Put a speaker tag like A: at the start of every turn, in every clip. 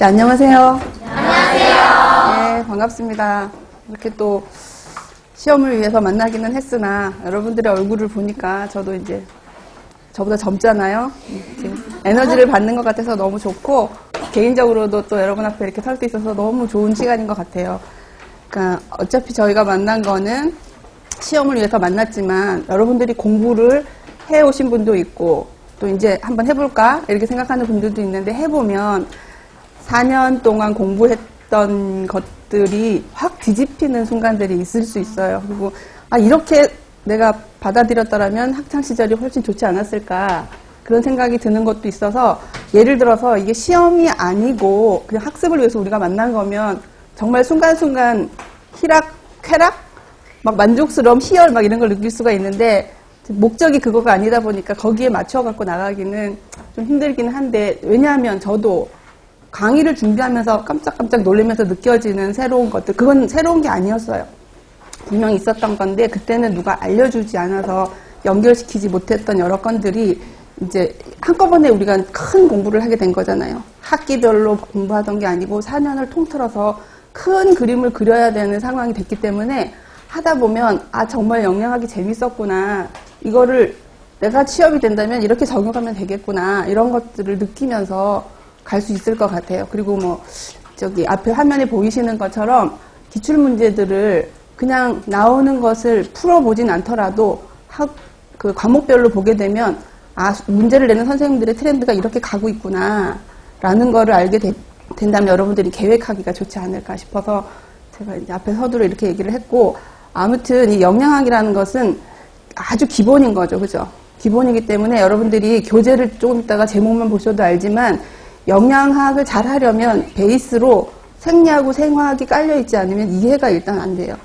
A: 네, 안녕하세요.
B: 안녕하세요.
A: 네, 반갑습니다. 이렇게 또 시험을 위해서 만나기는 했으나 여러분들의 얼굴을 보니까 저도 이제 저보다 젊잖아요. 이렇게 에너지를 받는 것 같아서 너무 좋고 개인적으로도 또 여러분 앞에 이렇게 설 수 있어서 너무 좋은 시간인 것 같아요. 그러니까 어차피 저희가 만난 거는 시험을 위해서 만났지만 여러분들이 공부를 해오신 분도 있고 또 이제 한번 해볼까 이렇게 생각하는 분들도 있는데 해보면 4년 동안 공부했던 것들이 확 뒤집히는 순간들이 있을 수 있어요. 그리고 이렇게 내가 받아들였더라면 학창시절이 훨씬 좋지 않았을까 그런 생각이 드는 것도 있어서 예를 들어서 이게 시험이 아니고 그냥 학습을 위해서 우리가 만난 거면 정말 순간순간 희락, 쾌락? 막 만족스러움, 희열 막 이런 걸 느낄 수가 있는데 목적이 그거가 아니다 보니까 거기에 맞춰갖고 나가기는 좀 힘들기는 한데 왜냐하면 저도 강의를 준비하면서 깜짝깜짝 놀라면서 느껴지는 새로운 것들, 그건 새로운 게 아니었어요. 분명히 있었던 건데 그때는 누가 알려주지 않아서 연결시키지 못했던 여러 건들이 이제 한꺼번에 우리가 큰 공부를 하게 된 거잖아요. 학기별로 공부하던 게 아니고 4년을 통틀어서 큰 그림을 그려야 되는 상황이 됐기 때문에 하다 보면 정말 영양학이 재밌었구나. 이거를 내가 취업이 된다면 이렇게 적용하면 되겠구나. 이런 것들을 느끼면서 갈 수 있을 것 같아요. 그리고 저기 앞에 화면에 보이시는 것처럼 기출 문제들을 그냥 나오는 것을 풀어보진 않더라도 그 과목별로 보게 되면 문제를 내는 선생님들의 트렌드가 이렇게 가고 있구나 라는 거를 알게 된다면 여러분들이 계획하기가 좋지 않을까 싶어서 제가 이제 앞에 서두로 이렇게 얘기를 했고 아무튼 이 영양학이라는 것은 아주 기본인 거죠. 그죠? 기본이기 때문에 여러분들이 교재를 조금 있다가 제목만 보셔도 알지만 영양학을 잘 하려면 베이스로 생리하고 생화학이 깔려있지 않으면 이해가 일단 안 돼요.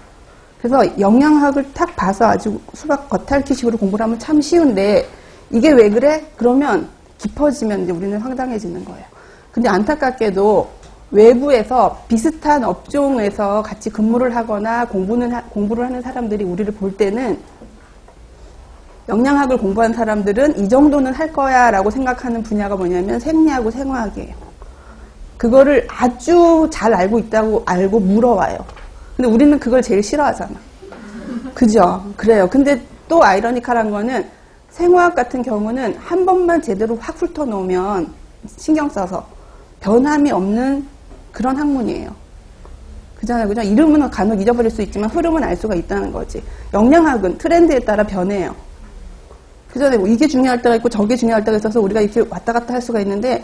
A: 그래서 영양학을 딱 봐서 아주 수박 겉핥기식으로 공부를 하면 참 쉬운데 이게 왜 그래? 그러면 깊어지면 이제 우리는 황당해지는 거예요. 근데 안타깝게도 외부에서 비슷한 업종에서 같이 근무를 하거나 공부를 하는 사람들이 우리를 볼 때는 영양학을 공부한 사람들은 이 정도는 할 거야 라고 생각하는 분야가 뭐냐면 생리하고 생화학이에요. 그거를 아주 잘 알고 있다고 알고 물어와요. 근데 우리는 그걸 제일 싫어하잖아. 그죠? 그래요. 근데 또 아이러니컬한 거는 생화학 같은 경우는 한 번만 제대로 확 훑어놓으면 신경 써서 변함이 없는 그런 학문이에요. 그잖아요. 그죠? 이름은 간혹 잊어버릴 수 있지만 흐름은 알 수가 있다는 거지. 영양학은 트렌드에 따라 변해요. 그전에 이게 중요할 때가 있고 저게 중요할 때가 있어서 우리가 이렇게 왔다 갔다 할 수가 있는데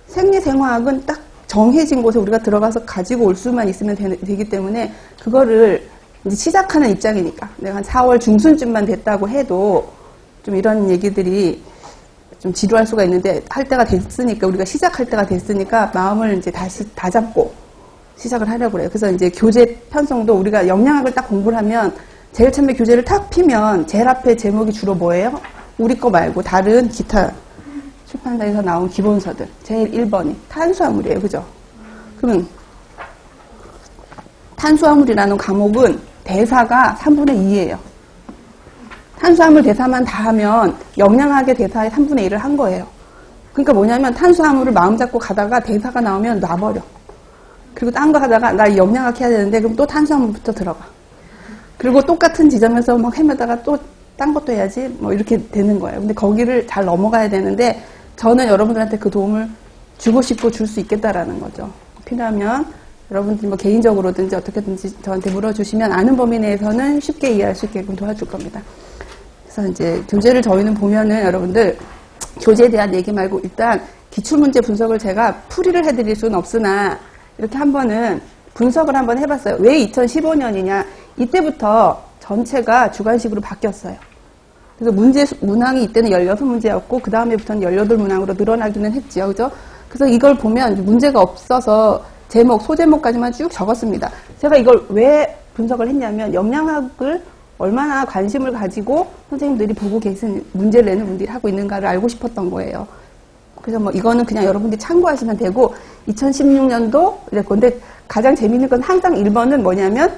A: 생리생화학은 딱 정해진 곳에 우리가 들어가서 가지고 올 수만 있으면 되기 때문에 그거를 이제 시작하는 입장이니까 내가 한 4월 중순쯤만 됐다고 해도 좀 이런 얘기들이 좀 지루할 수가 있는데 할 때가 됐으니까 우리가 시작할 때가 됐으니까 마음을 이제 다시 다잡고 시작을 하려고 그래요. 그래서 이제 교재 편성도 우리가 영양학을 딱 공부를 하면 제일 처음에 교재를 탁 피면 제일 앞에 제목이 주로 뭐예요? 우리 거 말고 다른 기타 출판사에서 나온 기본서들 제일 1번이 탄수화물이에요. 그죠? 그러면 탄수화물이라는 과목은 대사가 3분의 2예요. 탄수화물 대사만 다 하면 영양학의 대사의 3분의 1을 한 거예요. 그러니까 뭐냐면 탄수화물을 마음 잡고 가다가 대사가 나오면 놔버려. 그리고 딴 거 하다가 나 영양학 해야 되는데 그럼 또 탄수화물부터 들어가. 그리고 똑같은 지점에서 막 헤매다가 또 딴 것도 해야지 이렇게 되는 거예요. 근데 거기를 잘 넘어가야 되는데 저는 여러분들한테 그 도움을 주고 싶고 줄 수 있겠다라는 거죠. 필요하면 여러분들이 개인적으로든지 어떻게든지 저한테 물어주시면 아는 범위 내에서는 쉽게 이해할 수 있게끔 도와줄 겁니다. 그래서 이제 교재를 저희는 보면은 여러분들 교재에 대한 얘기 말고 일단 기출문제 분석을 제가 풀이를 해드릴 수는 없으나 이렇게 한번은 분석을 한번 해봤어요. 왜 2015년이냐? 이때부터 전체가 주관식으로 바뀌었어요. 그래서 문항이 이때는 16문제였고 그 다음에부터는 18문항으로 늘어나기는 했죠. 그죠? 그래서 이걸 보면 문제가 없어서 소제목까지만 쭉 적었습니다. 제가 이걸 왜 분석을 했냐면 영양학을 얼마나 관심을 가지고 선생님들이 보고 계신 문제를 내는 분들이 하고 있는가를 알고 싶었던 거예요. 그래서 이거는 그냥 여러분들이 참고하시면 되고 2016년도 이랬고 근데 가장 재미있는 건 항상 1번은 뭐냐면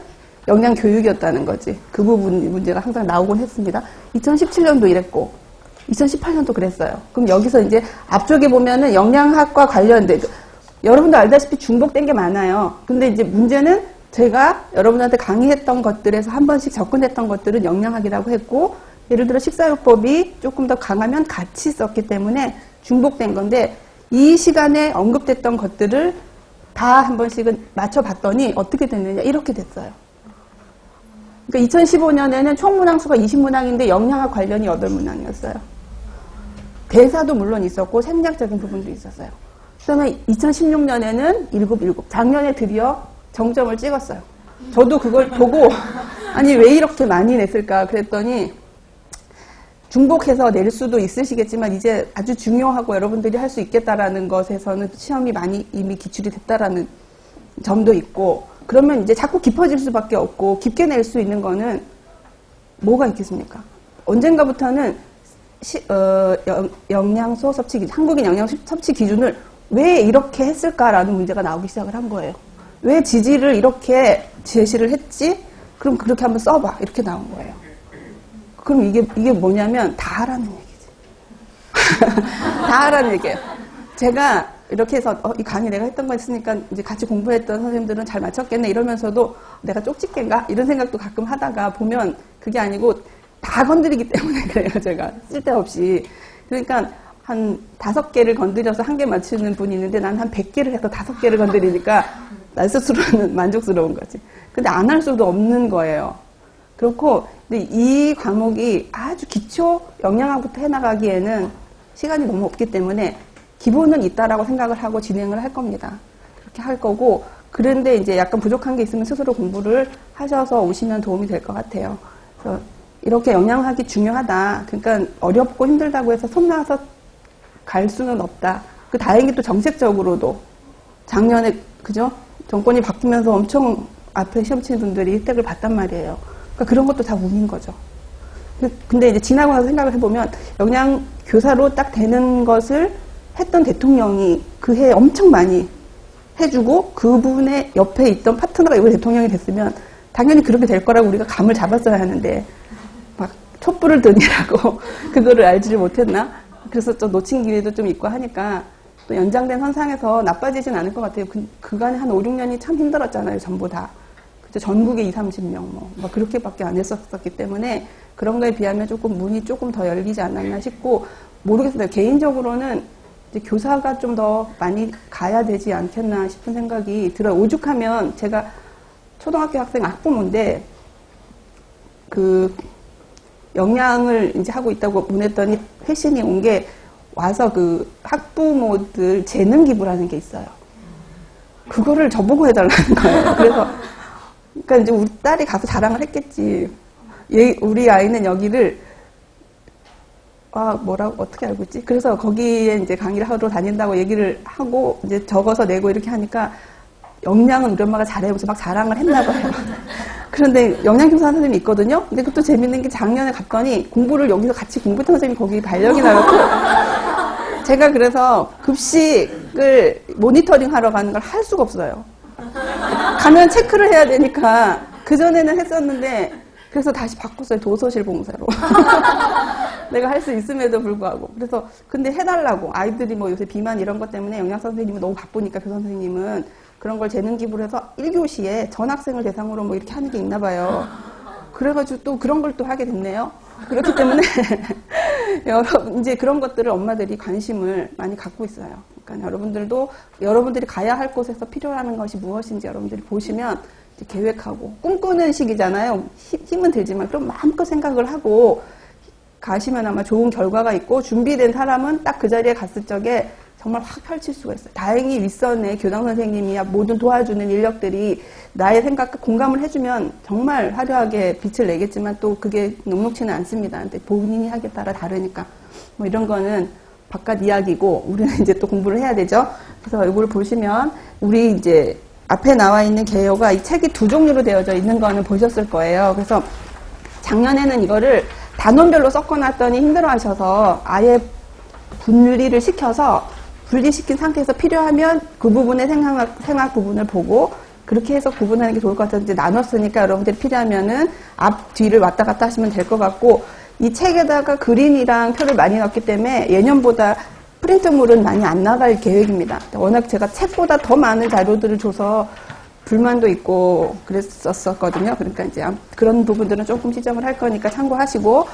A: 영양교육이었다는 거지. 그 부분 문제가 항상 나오곤 했습니다. 2017년도 이랬고 2018년도 그랬어요. 그럼 여기서 이제 앞쪽에 보면은 영양학과 관련된 여러분도 알다시피 중복된 게 많아요. 근데 이제 문제는 제가 여러분한테 강의했던 것들에서 한 번씩 접근했던 것들은 영양학이라고 했고, 예를 들어 식사요법이 조금 더 강하면 같이 썼기 때문에 중복된 건데, 이 시간에 언급됐던 것들을 다 한 번씩은 맞춰봤더니 어떻게 됐느냐, 이렇게 됐어요. 그러니까 2015년에는 총 문항수가 20문항인데 영양학 관련이 8문항이었어요. 대사도 물론 있었고 생략적인 부분도 있었어요. 그다음에 2016년에는 7. 작년에 드디어 정점을 찍었어요. 저도 그걸 보고 아니 왜 이렇게 많이 냈을까 그랬더니, 중복해서 낼 수도 있으시겠지만 이제 아주 중요하고 여러분들이 할 수 있겠다라는 것에서는 시험이 많이 이미 기출이 됐다라는 점도 있고, 그러면 이제 자꾸 깊어질 수밖에 없고, 깊게 낼 수 있는 거는 뭐가 있겠습니까? 언젠가부터는 영양소 섭취 기준, 한국인 영양소 섭취 기준을 왜 이렇게 했을까라는 문제가 나오기 시작을 한 거예요. 왜 지지를 이렇게 제시를 했지? 그럼 그렇게 한번 써봐. 이렇게 나온 거예요. 그럼 이게 뭐냐면 다 하라는 얘기지. 다 하라는 얘기예요. 제가 이렇게 해서 이 강의 내가 했던 거 있으니까 이제 같이 공부했던 선생님들은 잘 맞췄겠네 이러면서도 내가 쪽집게인가? 이런 생각도 가끔 하다가 보면 그게 아니고 다 건드리기 때문에 그래요. 제가 쓸데없이. 그러니까 한 5개를 건드려서 1개 맞추는 분이 있는데 난 한 100개를 해서 5개를 건드리니까 나 스스로는 만족스러운 거지. 근데 안 할 수도 없는 거예요. 그렇고 근데 이 과목이 아주 기초 영양학부터 해나가기에는 시간이 너무 없기 때문에 기본은 있다라고 생각을 하고 진행을 할 겁니다. 그렇게 할 거고, 그런데 이제 약간 부족한 게 있으면 스스로 공부를 하셔서 오시면 도움이 될 것 같아요. 그래서 이렇게 영양학이 중요하다. 그러니까 어렵고 힘들다고 해서 손 놔서 갈 수는 없다. 그 다행히 또 정책적으로도 작년에 그죠? 정권이 바뀌면서 엄청 앞에 시험 치는 분들이 혜택을 봤단 말이에요. 그러니까 그런 것도 다 운인 거죠. 근데 이제 지나고 나서 생각을 해보면 영양교사로 딱 되는 것을 했던 대통령이 그 해에 엄청 많이 해주고 그분의 옆에 있던 파트너가 이번 대통령이 됐으면 당연히 그렇게 될 거라고 우리가 감을 잡았어야 하는데 막 촛불을 드니라고 그거를 알지를 못했나? 그래서 또 놓친 기회도 좀 있고 하니까 또 연장된 선상에서 나빠지진 않을 것 같아요. 그간에 한 5, 6년이 참 힘들었잖아요. 전부 다. 그죠? 전국에 20, 30명 막 그렇게밖에 안 했었기 때문에 그런 거에 비하면 조금 문이 조금 더 열리지 않았나 싶고, 모르겠어요. 개인적으로는 이제 교사가 좀 더 많이 가야 되지 않겠나 싶은 생각이 들어요. 오죽하면 제가 초등학교 학생 학부모인데 그 영양을 이제 하고 있다고 보냈더니 회신이 온 게 와서 그 학부모들 재능 기부라는 게 있어요. 그거를 저보고 해달라는 거예요. 그래서 그러니까 이제 우리 딸이 가서 자랑을 했겠지. 우리 아이는 여기를 뭐라고 어떻게 알고 있지? 그래서 거기에 이제 강의를 하러 다닌다고 얘기를 하고 이제 적어서 내고 이렇게 하니까 영양은 우리 엄마가 잘해보면서 막 자랑을 했나 봐요. 그런데 영양교사 선생님이 있거든요. 근데 그것도 재밌는 게 작년에 갔더니 공부를 여기서 같이 공부했던 선생님이 거기 발령이 나고 제가 그래서 급식을 모니터링 하러 가는 걸 할 수가 없어요. 가면 체크를 해야 되니까 그전에는 했었는데 그래서 다시 바꿨어요. 도서실 봉사로. 내가 할 수 있음에도 불구하고. 그래서 근데 해달라고. 아이들이 뭐 요새 비만 이런 것 때문에 영양사 선생님은 너무 바쁘니까 교사 선생님은 그런 걸 재능 기부를 해서 1교시에 전 학생을 대상으로 뭐 이렇게 하는 게 있나 봐요. 그래가지고 또 그런 걸 또 하게 됐네요. 그렇기 때문에 이제 그런 것들을 엄마들이 관심을 많이 갖고 있어요. 그러니까 여러분들이 가야 할 곳에서 필요한 것이 무엇인지 여러분들이 보시면 이제 계획하고 꿈꾸는 시기잖아요. 힘은 들지만 그럼 마음껏 생각을 하고 가시면 아마 좋은 결과가 있고 준비된 사람은 딱 그 자리에 갔을 적에 정말 확 펼칠 수가 있어요. 다행히 윗선에 교장 선생님이야 모든 도와주는 인력들이 나의 생각과 공감을 해주면 정말 화려하게 빛을 내겠지만 또 그게 녹록치는 않습니다. 근데 본인이 하기에 따라 다르니까 뭐 이런 거는 바깥 이야기고 우리는 이제 또 공부를 해야 되죠. 그래서 이걸 보시면 우리 이제 앞에 나와 있는 개요가 이 책이 2종류로 되어져 있는 거는 보셨을 거예요. 그래서 작년에는 이거를 단원별로 섞어놨더니 힘들어하셔서 아예 분리를 시켜서 분리시킨 상태에서 필요하면 그 부분의 생학 부분을 보고 그렇게 해서 구분하는 게 좋을 것 같아서 이제 나눴으니까 여러분들이 필요하면은 앞, 뒤를 왔다 갔다 하시면 될 것 같고 이 책에다가 그림이랑 표를 많이 넣었기 때문에 예년보다 프린트물은 많이 안 나갈 계획입니다. 워낙 제가 책보다 더 많은 자료들을 줘서 불만도 있고 그랬었거든요. 그러니까 이제 그런 부분들은 조금 시정을 할 거니까 참고하시고,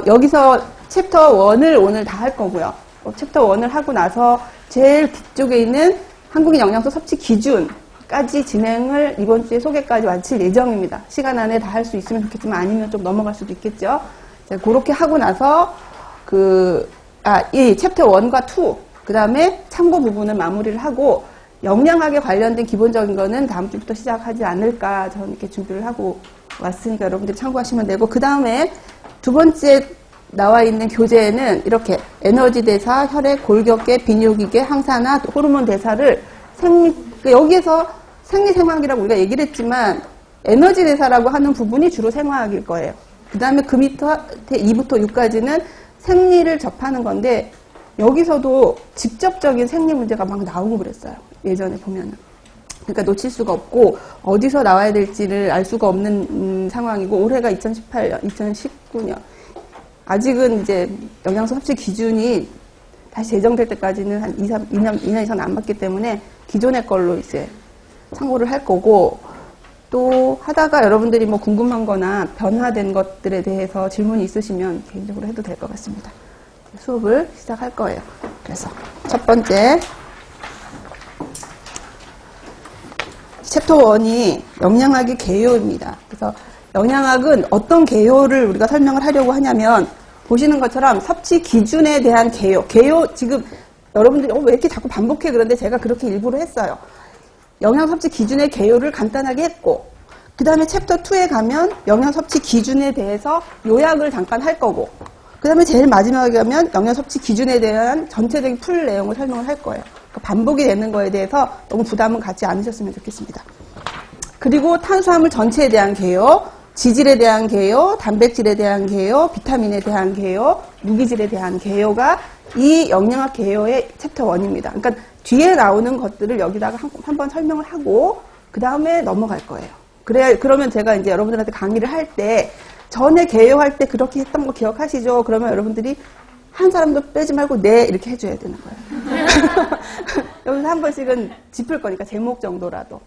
A: 여기서 챕터 1을 오늘 다 할 거고요. 챕터 1을 하고 나서 제일 뒤쪽에 있는 한국인 영양소 섭취 기준까지 진행을 이번 주에 소개까지 마칠 예정입니다. 시간 안에 다 할 수 있으면 좋겠지만 아니면 좀 넘어갈 수도 있겠죠. 그렇게 하고 나서 이 챕터 1과 2, 그 다음에 참고 부분을 마무리를 하고 영양학에 관련된 기본적인 거는 다음 주부터 시작하지 않을까 저는 이렇게 준비를 하고 왔으니까 여러분들이 참고하시면 되고, 그 다음에 두 번째 나와 있는 교재에는 이렇게 에너지 대사, 혈액, 골격계, 비뇨기계, 항산화, 호르몬 대사를 여기에서 생리생화학이라고 우리가 얘기를 했지만 에너지 대사라고 하는 부분이 주로 생화학일 거예요. 그 다음에 그 밑에 2부터 6까지는 생리를 접하는 건데 여기서도 직접적인 생리 문제가 막 나오고 그랬어요. 예전에 보면은. 그러니까 놓칠 수가 없고 어디서 나와야 될지를 알 수가 없는 상황이고, 올해가 2019년. 아직은 이제 영양소 섭취 기준이 다시 제정될 때까지는 한 2년 이상 남았기 때문에 기존의 걸로 이제 참고를 할 거고, 또 하다가 여러분들이 뭐 궁금한 거나 변화된 것들에 대해서 질문이 있으시면 개인적으로 해도 될 것 같습니다. 수업을 시작할 거예요. 그래서 첫 번째 챕터 1이 영양학의 개요입니다. 그래서 영양학은 어떤 개요를 우리가 설명을 하려고 하냐면, 보시는 것처럼 섭취 기준에 대한 개요 지금 여러분들이 왜 이렇게 자꾸 반복해, 그런데 제가 그렇게 일부러 했어요. 영양 섭취 기준의 개요를 간단하게 했고, 그 다음에 챕터 2에 가면 영양 섭취 기준에 대해서 요약을 잠깐 할 거고, 그 다음에 제일 마지막에 가면 영양 섭취 기준에 대한 전체적인 풀 내용을 설명을 할 거예요. 그러니까 반복이 되는 거에 대해서 너무 부담은 갖지 않으셨으면 좋겠습니다. 그리고 탄수화물 전체에 대한 개요, 지질에 대한 개요, 단백질에 대한 개요, 비타민에 대한 개요, 무기질에 대한 개요가 이 영양학 개요의 챕터 1입니다. 그러니까 뒤에 나오는 것들을 여기다가 한번 설명을 하고 그 다음에 넘어갈 거예요. 그러면 제가 이제 여러분들한테 강의를 할 때, 전에 개요할 때 그렇게 했던 거 기억하시죠? 그러면 여러분들이 한 사람도 빼지 말고 네 이렇게 해줘야 되는 거예요. 여기서 한 번씩은 짚을 거니까 제목 정도라도.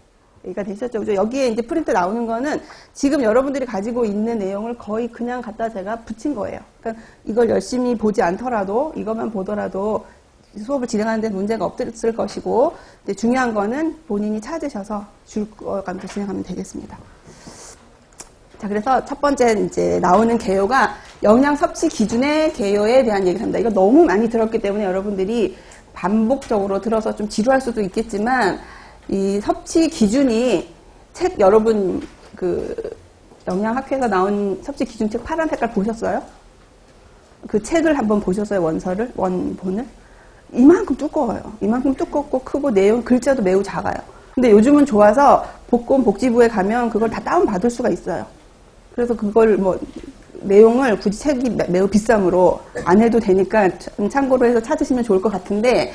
A: 얘기가 되셨죠? 그죠? 여기에 이제 프린트 나오는 거는 지금 여러분들이 가지고 있는 내용을 거의 그냥 갖다 제가 붙인 거예요. 그러니까 이걸 열심히 보지 않더라도, 이것만 보더라도 수업을 진행하는 데 문제가 없을 것이고, 근데 중요한 거는 본인이 찾으셔서 줄 거감도 진행하면 되겠습니다. 자, 그래서 첫 번째 이제 나오는 개요가 영양 섭취 기준의 개요에 대한 얘기를 합니다. 이거 너무 많이 들었기 때문에 여러분들이 반복적으로 들어서 좀 지루할 수도 있겠지만, 이 섭취 기준이 책 여러분 영양학회에서 나온 섭취 기준 책 파란 색깔 보셨어요? 그 책을 한번 보셨어요? 원본을? 이만큼 두꺼워요. 이만큼 두껍고 크고 글자도 매우 작아요. 근데 요즘은 좋아서 보건복지부에 가면 그걸 다 다운받을 수가 있어요. 그래서 그걸 내용을 굳이 책이 매우 비싸므로 안 해도 되니까 참고로 해서 찾으시면 좋을 것 같은데,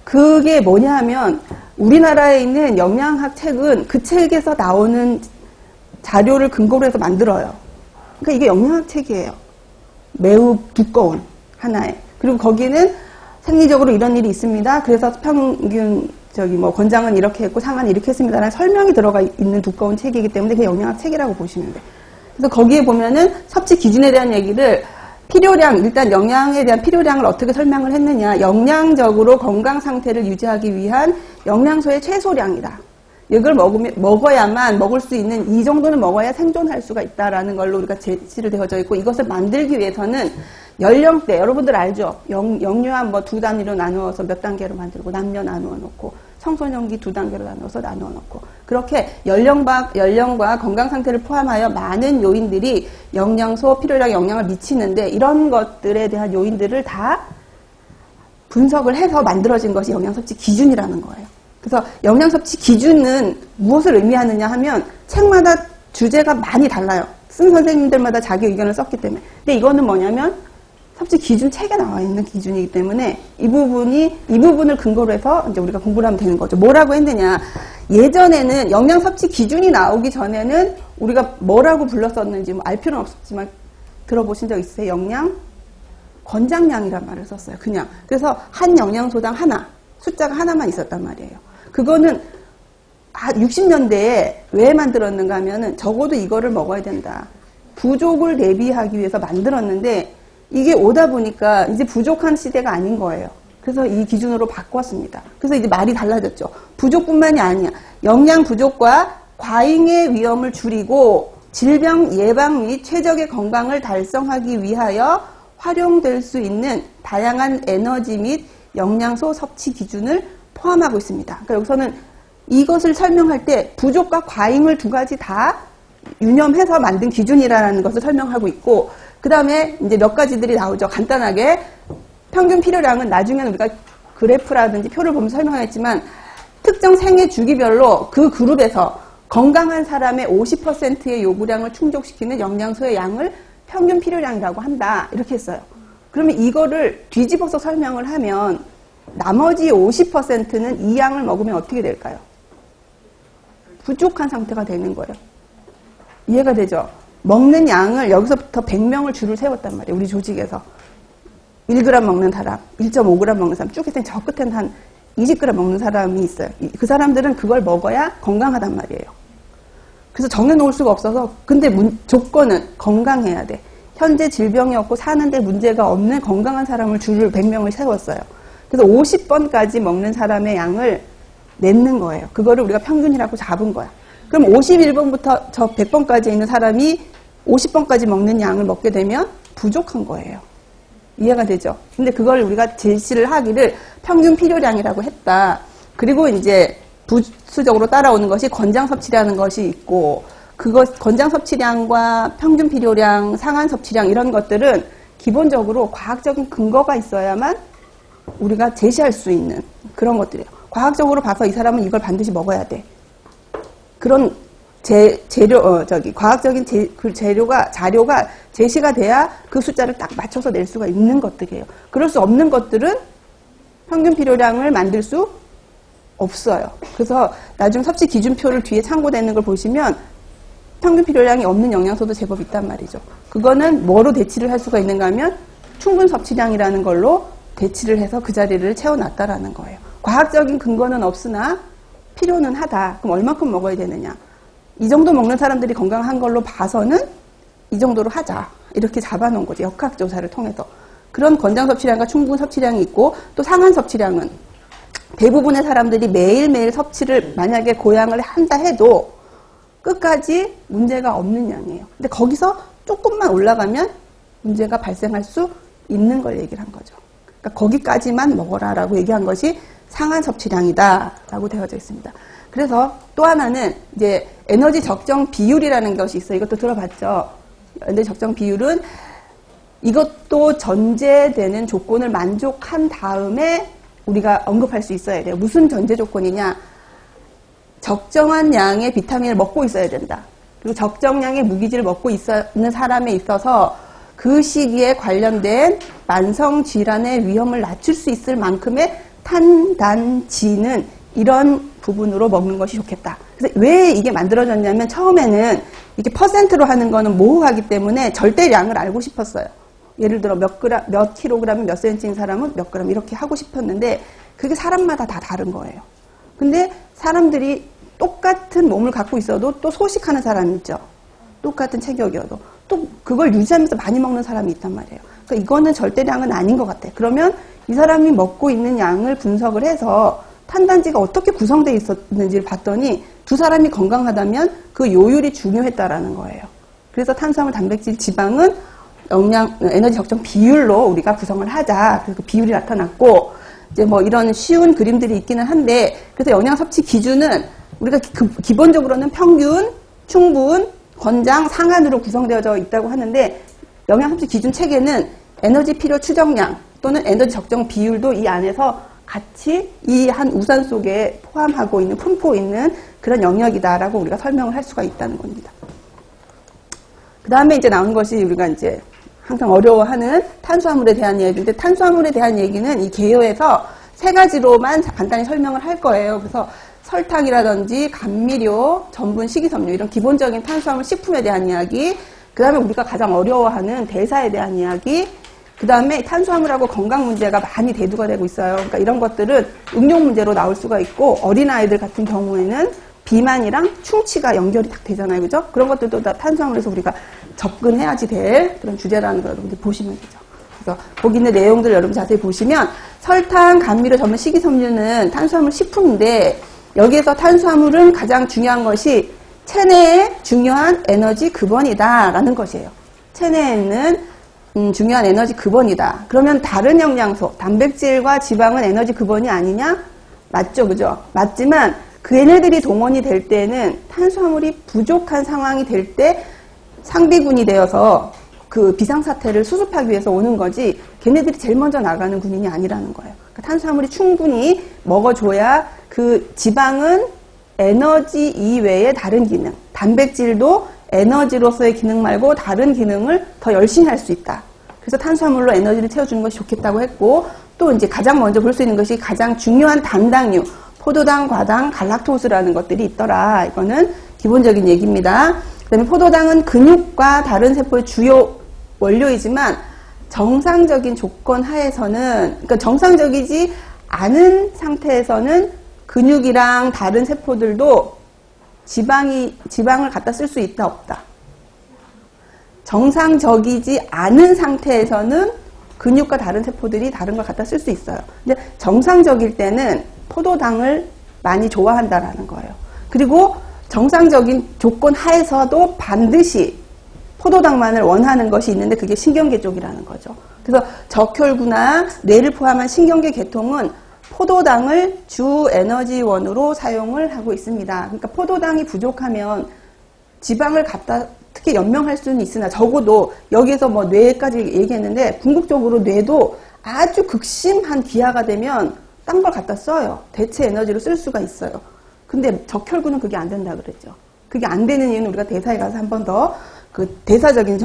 A: 그게 뭐냐 하면 우리나라에 있는 영양학 책은 그 책에서 나오는 자료를 근거로 해서 만들어요. 그러니까 이게 영양학 책이에요. 매우 두꺼운 하나에. 그리고 거기는 생리적으로 이런 일이 있습니다. 그래서 평균 권장은 이렇게 했고 상한은 이렇게 했습니다라는 설명이 들어가 있는 두꺼운 책이기 때문에 그게 영양학 책이라고 보시면 돼요. 그래서 거기에 보면은 섭취 기준에 대한 얘기를 필요량, 일단 영양에 대한 필요량을 어떻게 설명을 했느냐. 영양적으로 건강 상태를 유지하기 위한 영양소의 최소량이다. 이걸 먹어야만, 먹을 수 있는 이 정도는 먹어야 생존할 수가 있다라는 걸로 우리가 제시를 되어져 있고, 이것을 만들기 위해서는 연령대, 여러분들 알죠? 영유아 2단위로 나누어서 몇 단계로 만들고, 남녀 나누어 놓고, 청소년기 2단계로 나누어서 나누어 놓고, 그렇게 연령과 건강 상태를 포함하여 많은 요인들이 영양소, 필요량에 영향을 미치는데, 이런 것들에 대한 요인들을 다 분석을 해서 만들어진 것이 영양섭취 기준이라는 거예요. 그래서 영양섭취 기준은 무엇을 의미하느냐 하면 책마다 주제가 많이 달라요. 쓴 선생님들마다 자기 의견을 썼기 때문에. 근데 이거는 뭐냐면 섭취 기준 책에 나와 있는 기준이기 때문에 이 부분을 근거로 해서 이제 우리가 공부를 하면 되는 거죠. 뭐라고 했느냐. 예전에는 영양섭취 기준이 나오기 전에는 우리가 뭐라고 불렀었는지 알 필요는 없었지만 들어보신 적 있으세요? 영양 권장량이란 말을 썼어요. 그냥. 그래서 한 영양소당 하나, 숫자가 하나만 있었단 말이에요. 그거는 60년대에 왜 만들었는가 하면은 적어도 이거를 먹어야 된다. 부족을 대비하기 위해서 만들었는데 이게 오다 보니까 이제 부족한 시대가 아닌 거예요. 그래서 이 기준으로 바꿨습니다. 그래서 이제 말이 달라졌죠. 부족뿐만이 아니야. 영양 부족과 과잉의 위험을 줄이고 질병 예방 및 최적의 건강을 달성하기 위하여 활용될 수 있는 다양한 에너지 및 영양소 섭취 기준을 포함하고 있습니다. 그러니까 여기서는 이것을 설명할 때 부족과 과잉을 두 가지 다 유념해서 만든 기준이라는 것을 설명하고 있고, 그 다음에 이제 몇 가지들이 나오죠. 간단하게 평균 필요량은 나중에는 우리가 그래프라든지 표를 보면서 설명하겠지만 특정 생애 주기별로 그 그룹에서 건강한 사람의 50%의 요구량을 충족시키는 영양소의 양을 평균 필요량이라고 한다. 이렇게 했어요. 그러면 이거를 뒤집어서 설명을 하면 나머지 50%는 이 양을 먹으면 어떻게 될까요? 부족한 상태가 되는 거예요. 이해가 되죠? 먹는 양을 여기서부터 100명을 줄을 세웠단 말이에요. 우리 조직에서. 1g 먹는 사람, 1.5g 먹는 사람, 쭉 해서 저 끝에는 한 20g 먹는 사람이 있어요. 그 사람들은 그걸 먹어야 건강하단 말이에요. 그래서 정해놓을 수가 없어서, 근데 조건은 건강해야 돼. 현재 질병이 없고 사는데 문제가 없는 건강한 사람을 줄을 100명을 세웠어요. 그래서 50번까지 먹는 사람의 양을 냈는 거예요. 그거를 우리가 평균이라고 잡은 거야. 그럼 51번부터 저 100번까지 있는 사람이 50번까지 먹는 양을 먹게 되면 부족한 거예요. 이해가 되죠? 근데 그걸 우리가 제시를 하기를 평균 필요량이라고 했다. 그리고 이제 부수적으로 따라오는 것이 권장 섭취라는 것이 있고, 권장 섭취량과 평균 필요량, 상한 섭취량 이런 것들은 기본적으로 과학적인 근거가 있어야만 우리가 제시할 수 있는 그런 것들이에요. 과학적으로 봐서 이 사람은 이걸 반드시 먹어야 돼. 그런 과학적인 자료가 제시가 돼야 그 숫자를 딱 맞춰서 낼 수가 있는 것들이에요. 그럴 수 없는 것들은 평균 필요량을 만들 수 없어요. 그래서 나중 섭취 기준표를 뒤에 참고되는 걸 보시면 평균 필요량이 없는 영양소도 제법 있단 말이죠. 그거는 뭐로 대치를 할 수가 있는가 하면 충분 섭취량이라는 걸로 대치를 해서 그 자리를 채워놨다라는 거예요. 과학적인 근거는 없으나 필요는 하다. 그럼 얼마큼 먹어야 되느냐? 이 정도 먹는 사람들이 건강한 걸로 봐서는 이 정도로 하자. 이렇게 잡아놓은 거죠. 역학조사를 통해서. 그런 권장 섭취량과 충분 섭취량이 있고, 또 상한 섭취량은 대부분의 사람들이 매일매일 섭취를 만약에 고양을 한다 해도 끝까지 문제가 없는 양이에요. 근데 거기서 조금만 올라가면 문제가 발생할 수 있는 걸 얘기를 한 거죠. 그러니까 거기까지만 먹어라라고 얘기한 것이 상한 섭취량이다 라고 되어져 있습니다. 그래서 또 하나는 이제 에너지 적정 비율이라는 것이 있어요. 이것도 들어봤죠. 에너지 적정 비율은 이것도 전제되는 조건을 만족한 다음에 우리가 언급할 수 있어야 돼요. 무슨 전제 조건이냐? 적정한 양의 비타민을 먹고 있어야 된다. 그리고 적정량의 무기질을 먹고 있는 사람에 있어서 그 시기에 관련된 만성 질환의 위험을 낮출 수 있을 만큼의 탄단지는 이런 부분으로 먹는 것이 좋겠다. 그래서 왜 이게 만들어졌냐면 처음에는 이렇게 퍼센트로 하는 거는 모호하기 때문에 절대량을 알고 싶었어요. 예를 들어 몇 킬로그램이 몇 센치인 사람은 몇 그램 이렇게 하고 싶었는데 그게 사람마다 다 다른 거예요. 근데 사람들이 똑같은 몸을 갖고 있어도 또 소식하는 사람이 있죠. 똑같은 체격이어도. 또 그걸 유지하면서 많이 먹는 사람이 있단 말이에요. 그러니까 이거는 절대량은 아닌 것 같아. 그러면 이 사람이 먹고 있는 양을 분석을 해서 탄단지가 어떻게 구성되어 있었는지를 봤더니 두 사람이 건강하다면 그 요율이 중요했다라는 거예요. 그래서 탄수화물, 단백질, 지방은 에너지 적정 비율로 우리가 구성을 하자. 그래서 그 비율이 나타났고, 이제 뭐 이런 쉬운 그림들이 있기는 한데, 그래서 영양 섭취 기준은 우리가 기본적으로는 평균, 충분, 권장, 상한으로 구성되어져 있다고 하는데, 영양 섭취 기준 체계는 에너지 필요 추정량 또는 에너지 적정 비율도 이 안에서 같이 이 한 우산 속에 포함하고 있는, 품고 있는 그런 영역이다라고 우리가 설명을 할 수가 있다는 겁니다. 그 다음에 이제 나온 것이 우리가 이제 항상 어려워하는 탄수화물에 대한 얘기인데, 탄수화물에 대한 얘기는 이 개요에서 세 가지로만 간단히 설명을 할 거예요. 그래서 설탕이라든지 감미료, 전분, 식이섬유 이런 기본적인 탄수화물 식품에 대한 이야기, 그 다음에 우리가 가장 어려워하는 대사에 대한 이야기, 그 다음에 탄수화물하고 건강 문제가 많이 대두가 되고 있어요. 그러니까 이런 것들은 응용 문제로 나올 수가 있고, 어린아이들 같은 경우에는 비만이랑 충치가 연결이 딱 되잖아요. 그죠? 그런 것들도 다 탄수화물에서 우리가 접근해야지 될 그런 주제라는 걸 여러분들 보시면 되죠. 그래서 거기 있는 내용들 여러분 자세히 보시면 설탕, 감미료, 전분, 식이섬유는 탄수화물 식품인데 여기에서 탄수화물은 가장 중요한 것이 체내의 중요한 에너지 근원이다 라는 것이에요. 체내에 있는 중요한 에너지 근원이다. 그러면 다른 영양소, 단백질과 지방은 에너지 근원이 아니냐? 맞죠, 그죠? 맞지만 그 얘네들이 동원이 될 때는 탄수화물이 부족한 상황이 될 때 상비군이 되어서 그 비상사태를 수습하기 위해서 오는 거지, 걔네들이 제일 먼저 나가는 군인이 아니라는 거예요. 그러니까 탄수화물이 충분히 먹어줘야 그 지방은 에너지 이외의 다른 기능, 단백질도 에너지로서의 기능 말고 다른 기능을 더 열심히 할 수 있다. 그래서 탄수화물로 에너지를 채워주는 것이 좋겠다고 했고, 또 이제 가장 먼저 볼 수 있는 것이 가장 중요한 단당류, 포도당, 과당, 갈락토스라는 것들이 있더라. 이거는 기본적인 얘기입니다. 그 다음에 포도당은 근육과 다른 세포의 주요 원료이지만 정상적인 조건 하에서는, 그러니까 정상적이지 않은 상태에서는 근육이랑 다른 세포들도 지방을 갖다 쓸 수 있다, 없다. 정상적이지 않은 상태에서는 근육과 다른 세포들이 다른 걸 갖다 쓸 수 있어요. 근데 정상적일 때는 포도당을 많이 좋아한다라는 거예요. 그리고 정상적인 조건 하에서도 반드시 포도당만을 원하는 것이 있는데 그게 신경계 쪽이라는 거죠. 그래서 적혈구나 뇌를 포함한 신경계 계통은 포도당을 주 에너지원으로 사용을 하고 있습니다. 그러니까 포도당이 부족하면 지방을 갖다 특히 연명할 수는 있으나 적어도 여기에서 뭐 뇌까지 얘기했는데 궁극적으로 뇌도 아주 극심한 기아가 되면 딴 걸 갖다 써요. 대체 에너지로 쓸 수가 있어요. 근데 적혈구는 그게 안 된다 그랬죠. 그게 안 되는 이유는 우리가 대사에 가서 한 번 더 그 대사적인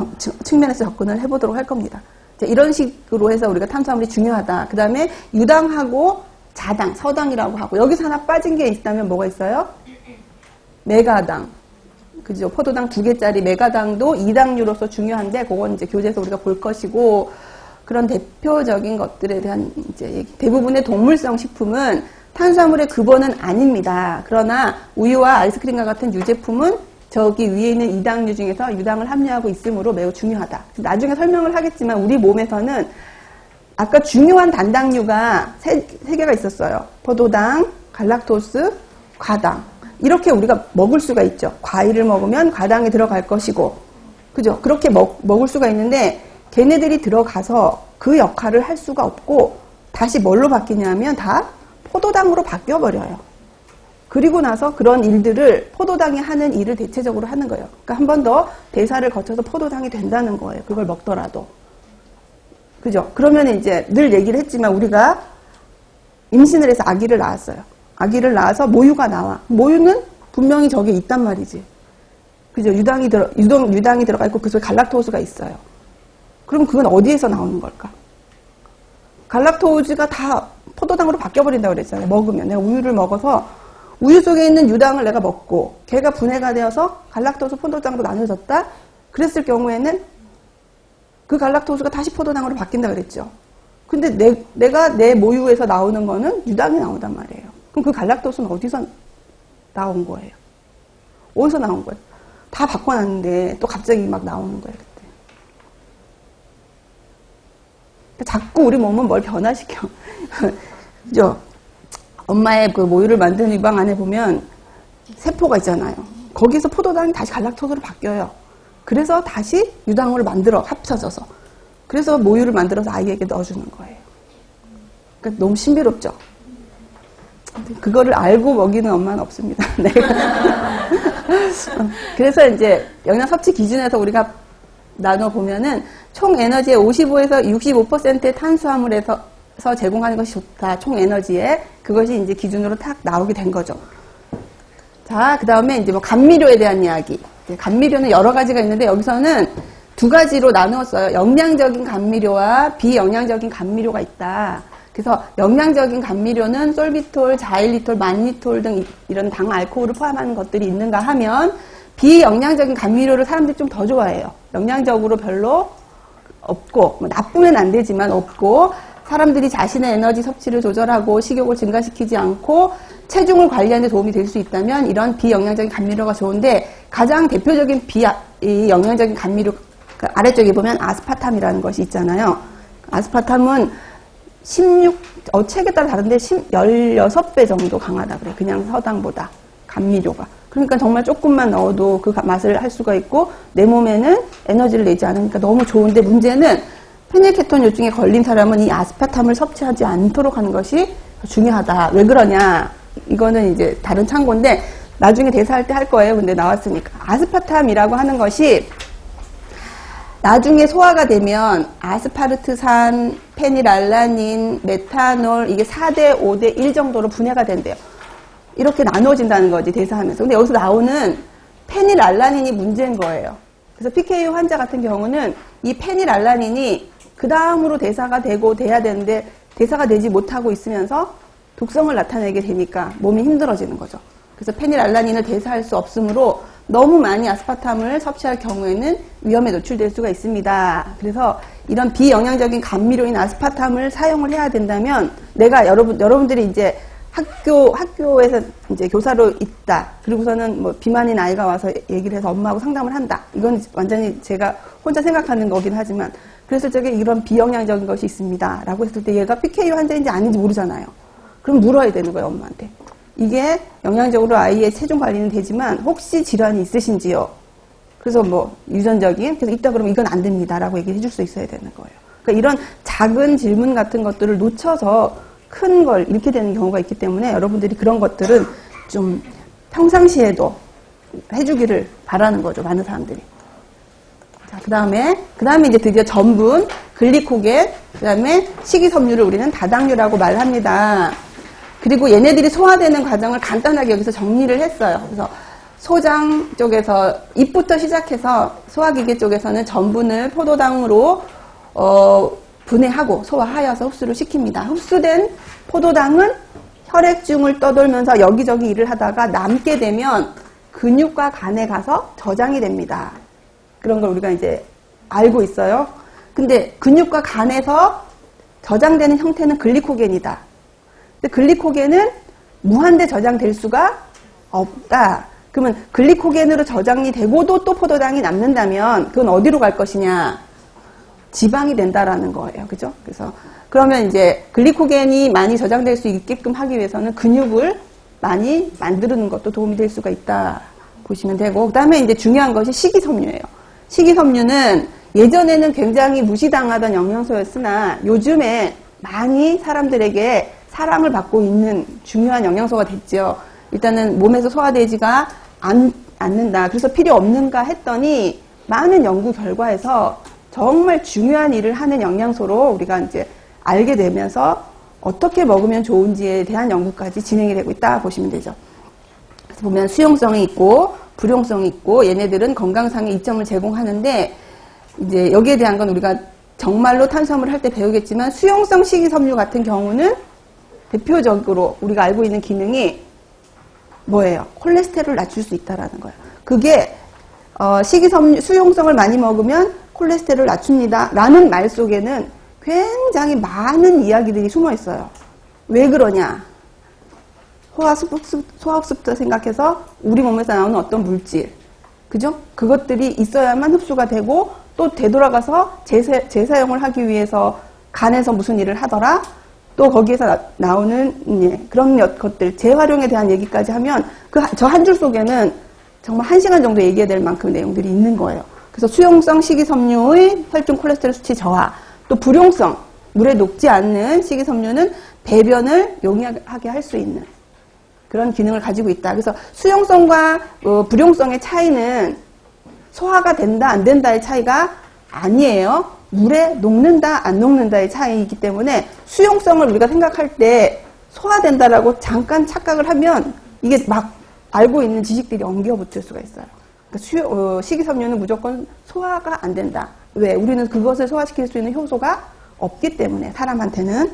A: 측면에서 접근을 해보도록 할 겁니다. 자, 이런 식으로 해서 우리가 탄수화물이 중요하다. 그 다음에 유당하고 자당, 서당이라고 하고 여기서 하나 빠진 게 있다면 뭐가 있어요? 메가당. 그죠? 포도당 2개짜리 메가당도 2당류로서 중요한데 그건 이제 교재에서 우리가 볼 것이고, 그런 대표적인 것들에 대한 이제 얘기. 대부분의 동물성 식품은 탄수화물의 근원은 아닙니다. 그러나 우유와 아이스크림과 같은 유제품은 저기 위에 있는 2당류 중에서 유당을 함유하고 있으므로 매우 중요하다. 나중에 설명을 하겠지만 우리 몸에서는 아까 중요한 단당류가 세 개가 있었어요. 포도당, 갈락토스, 과당. 이렇게 우리가 먹을 수가 있죠. 과일을 먹으면 과당이 들어갈 것이고, 그죠? 그렇게 먹을 수가 있는데 걔네들이 들어가서 그 역할을 할 수가 없고 다시 뭘로 바뀌냐면 다 포도당으로 바뀌어버려요. 그리고 나서 그런 일들을 포도당이 하는 일을 대체적으로 하는 거예요. 그러니까 한 번 더 대사를 거쳐서 포도당이 된다는 거예요. 그걸 먹더라도. 그죠? 그러면 이제 늘 얘기를 했지만 우리가 임신을 해서 아기를 낳았어요. 아기를 낳아서 모유가 나와. 모유는 분명히 저기 있단 말이지. 그죠? 유당이 들어가 있고 그 속에 갈락토스가 있어요. 그럼 그건 어디에서 나오는 걸까? 갈락토스가 다 포도당으로 바뀌어버린다고 그랬잖아요. 먹으면. 내가 우유를 먹어서 우유 속에 있는 유당을 내가 먹고 걔가 분해가 되어서 갈락토스, 포도당으로 나눠졌다? 그랬을 경우에는 그 갈락토스가 다시 포도당으로 바뀐다 그랬죠. 근데 내가 내 모유에서 나오는 거는 유당이 나온단 말이에요. 그럼 그 갈락토스는 어디서 나온 거예요? 어디서 나온 거예요? 다 바꿔놨는데 또 갑자기 막 나오는 거예요, 그때. 자꾸 우리 몸은 뭘 변화시켜. 그죠? 엄마의 그 모유를 만드는 유방 안에 보면 세포가 있잖아요. 거기서 포도당이 다시 갈락토스로 바뀌어요. 그래서 다시 유당을 만들어, 합쳐져서. 그래서 모유를 만들어서 아이에게 넣어주는 거예요. 그러니까 너무 신비롭죠? 그거를 알고 먹이는 엄마는 없습니다. 네. 그래서 이제 영양 섭취 기준에서 우리가 나눠보면은 총 에너지의 55에서 65%의 탄수화물에서 제공하는 것이 좋다. 총 에너지에. 그것이 이제 기준으로 탁 나오게 된 거죠. 자, 그 다음에 이제 뭐 감미료에 대한 이야기. 감미료는 여러 가지가 있는데 여기서는 두 가지로 나누었어요. 영양적인 감미료와 비영양적인 감미료가 있다. 그래서 영양적인 감미료는 솔비톨, 자일리톨, 만리톨 등 이런 당 알코올을 포함하는 것들이 있는가 하면 비영양적인 감미료를 사람들이 좀 더 좋아해요. 영양적으로 별로 없고, 뭐 나쁘면 안 되지만 없고, 사람들이 자신의 에너지 섭취를 조절하고 식욕을 증가시키지 않고 체중을 관리하는 데 도움이 될 수 있다면 이런 비영양적인 감미료가 좋은데, 가장 대표적인 이 영양적인 감미료, 그 아래쪽에 보면 아스파탐이라는 것이 있잖아요. 아스파탐은 책에 따라 다른데 16배 정도 강하다 그래요. 그냥 서당보다 감미료가. 그러니까 정말 조금만 넣어도 그 맛을 할 수가 있고 내 몸에는 에너지를 내지 않으니까 너무 좋은데, 문제는 페닐케톤 요증에 걸린 사람은 이 아스파탐을 섭취하지 않도록 하는 것이 중요하다. 왜 그러냐? 이거는 이제 다른 참고인데 나중에 대사할 때 할 거예요. 근데 나왔으니까. 아스파탐이라고 하는 것이 나중에 소화가 되면 아스파르트산, 페닐알라닌, 메탄올 이게 4대 5대 1 정도로 분해가 된대요. 이렇게 나눠진다는 거지, 대사하면서. 근데 여기서 나오는 페닐알라닌이 문제인 거예요. 그래서 PKU 환자 같은 경우는 이 페닐알라닌이 그 다음으로 대사가 되고 돼야 되는데 대사가 되지 못하고 있으면서 독성을 나타내게 되니까 몸이 힘들어지는 거죠. 그래서 페닐알라닌을 대사할 수 없으므로 너무 많이 아스파탐을 섭취할 경우에는 위험에 노출될 수가 있습니다. 그래서 이런 비영양적인 감미료인 아스파탐을 사용을 해야 된다면, 내가 여러분들이 이제 학교에서 이제 교사로 있다. 그리고서는 뭐 비만인 아이가 와서 얘기를 해서 엄마하고 상담을 한다. 이건 완전히 제가 혼자 생각하는 거긴 하지만, 그랬을 적에 이런 비영양적인 것이 있습니다. 라고 했을 때 얘가 PKU 환자인지 아닌지 모르잖아요. 그럼 물어야 되는 거예요, 엄마한테. 이게 영양적으로 아이의 체중 관리는 되지만 혹시 질환이 있으신지요? 그래서 뭐 유전적인, 그래서 있다 그러면 이건 안 됩니다. 라고 얘기를 해줄 수 있어야 되는 거예요. 그러니까 이런 작은 질문 같은 것들을 놓쳐서 큰 걸 잃게 되는 경우가 있기 때문에 여러분들이 그런 것들은 좀 평상시에도 해주기를 바라는 거죠, 많은 사람들이. 자, 그 다음에 이제 드디어 전분, 글리코겐, 그 다음에 식이섬유를 우리는 다당류라고 말합니다. 그리고 얘네들이 소화되는 과정을 간단하게 여기서 정리를 했어요. 그래서 소장 쪽에서, 입부터 시작해서 소화기계 쪽에서는 전분을 포도당으로 분해하고 소화하여서 흡수를 시킵니다. 흡수된 포도당은 혈액중을 떠돌면서 여기저기 일을 하다가 남게 되면 근육과 간에 가서 저장이 됩니다. 그런 걸 우리가 이제 알고 있어요. 근데 근육과 간에서 저장되는 형태는 글리코겐이다. 근데 글리코겐은 무한대 저장될 수가 없다. 그러면 글리코겐으로 저장이 되고도 또 포도당이 남는다면 그건 어디로 갈 것이냐? 지방이 된다라는 거예요. 그죠? 그래서 그러면 이제 글리코겐이 많이 저장될 수 있게끔 하기 위해서는 근육을 많이 만드는 것도 도움이 될 수가 있다 보시면 되고, 그 다음에 이제 중요한 것이 식이섬유예요. 식이섬유는 예전에는 굉장히 무시당하던 영양소였으나 요즘에 많이 사람들에게 사랑을 받고 있는 중요한 영양소가 됐죠. 일단은 몸에서 소화되지가 않는다. 그래서 필요 없는가 했더니 많은 연구 결과에서 정말 중요한 일을 하는 영양소로 우리가 이제 알게 되면서 어떻게 먹으면 좋은지에 대한 연구까지 진행이 되고 있다 보시면 되죠. 그래서 보면 수용성이 있고 불용성이 있고 얘네들은 건강상의 이점을 제공하는데, 이제 여기에 대한 건 우리가 정말로 탄수화물 할 때 배우겠지만 수용성 식이섬유 같은 경우는 대표적으로 우리가 알고 있는 기능이 뭐예요? 콜레스테롤을 낮출 수 있다라는 거예요. 그게 식이섬유 수용성을 많이 먹으면 콜레스테롤을 낮춥니다 라는 말 속에는 굉장히 많은 이야기들이 숨어 있어요. 왜 그러냐? 소화흡수부터 생각해서 우리 몸에서 나오는 어떤 물질, 그죠? 그것들이 있어야만 흡수가 되고 또 되돌아가서 재사용을 하기 위해서 간에서 무슨 일을 하더라? 또 거기에서 나오는 그런 것들, 재활용에 대한 얘기까지 하면 저 한 줄 속에는 정말 1시간 정도 얘기해야 될 만큼 내용들이 있는 거예요. 그래서 수용성 식이섬유의 혈중 콜레스테롤 수치 저하, 또 불용성, 물에 녹지 않는 식이섬유는 배변을 용이하게 할 수 있는 그런 기능을 가지고 있다. 그래서 수용성과 불용성의 차이는 소화가 된다 안 된다의 차이가 아니에요. 물에 녹는다 안 녹는다의 차이이기 때문에 수용성을 우리가 생각할 때 소화된다라고 잠깐 착각을 하면 이게 막 알고 있는 지식들이 엉겨붙을 수가 있어요. 그러니까 식이섬유는 무조건 소화가 안 된다. 왜? 우리는 그것을 소화시킬 수 있는 효소가 없기 때문에, 사람한테는.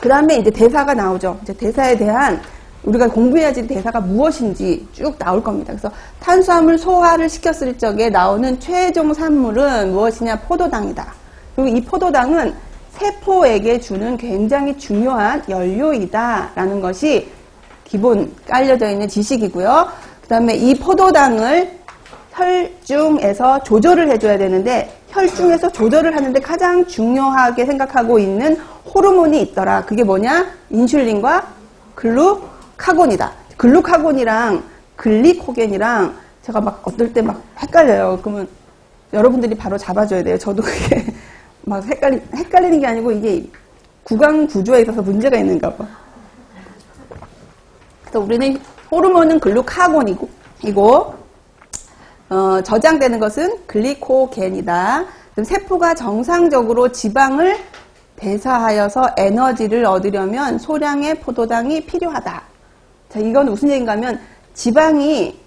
A: 그 다음에 이제 대사가 나오죠. 이제 대사에 대한 우리가 공부해야지 대사가 무엇인지 쭉 나올 겁니다. 그래서 탄수화물 소화를 시켰을 적에 나오는 최종 산물은 무엇이냐? 포도당이다. 그리고 이 포도당은 세포에게 주는 굉장히 중요한 연료이다라는 것이 기본 깔려져 있는 지식이고요. 그 다음에 이 포도당을 혈중에서 조절을 해줘야 되는데 혈중에서 조절을 하는데 가장 중요하게 생각하고 있는 호르몬이 있더라. 그게 뭐냐? 인슐린과 글루카곤이다. 글루카곤이랑 글리코겐이랑 제가 막 어떨 때 막 헷갈려요. 그러면 여러분들이 바로 잡아줘야 돼요. 저도 그게 막 헷갈리는 게 아니고 이게 구강 구조에 있어서 문제가 있는가 봐. 그래서 우리는 호르몬은 글루카곤이고 저장되는 것은 글리코겐이다. 그럼 세포가 정상적으로 지방을 대사하여서 에너지를 얻으려면 소량의 포도당이 필요하다. 자, 이건 무슨 얘기인가 하면 지방이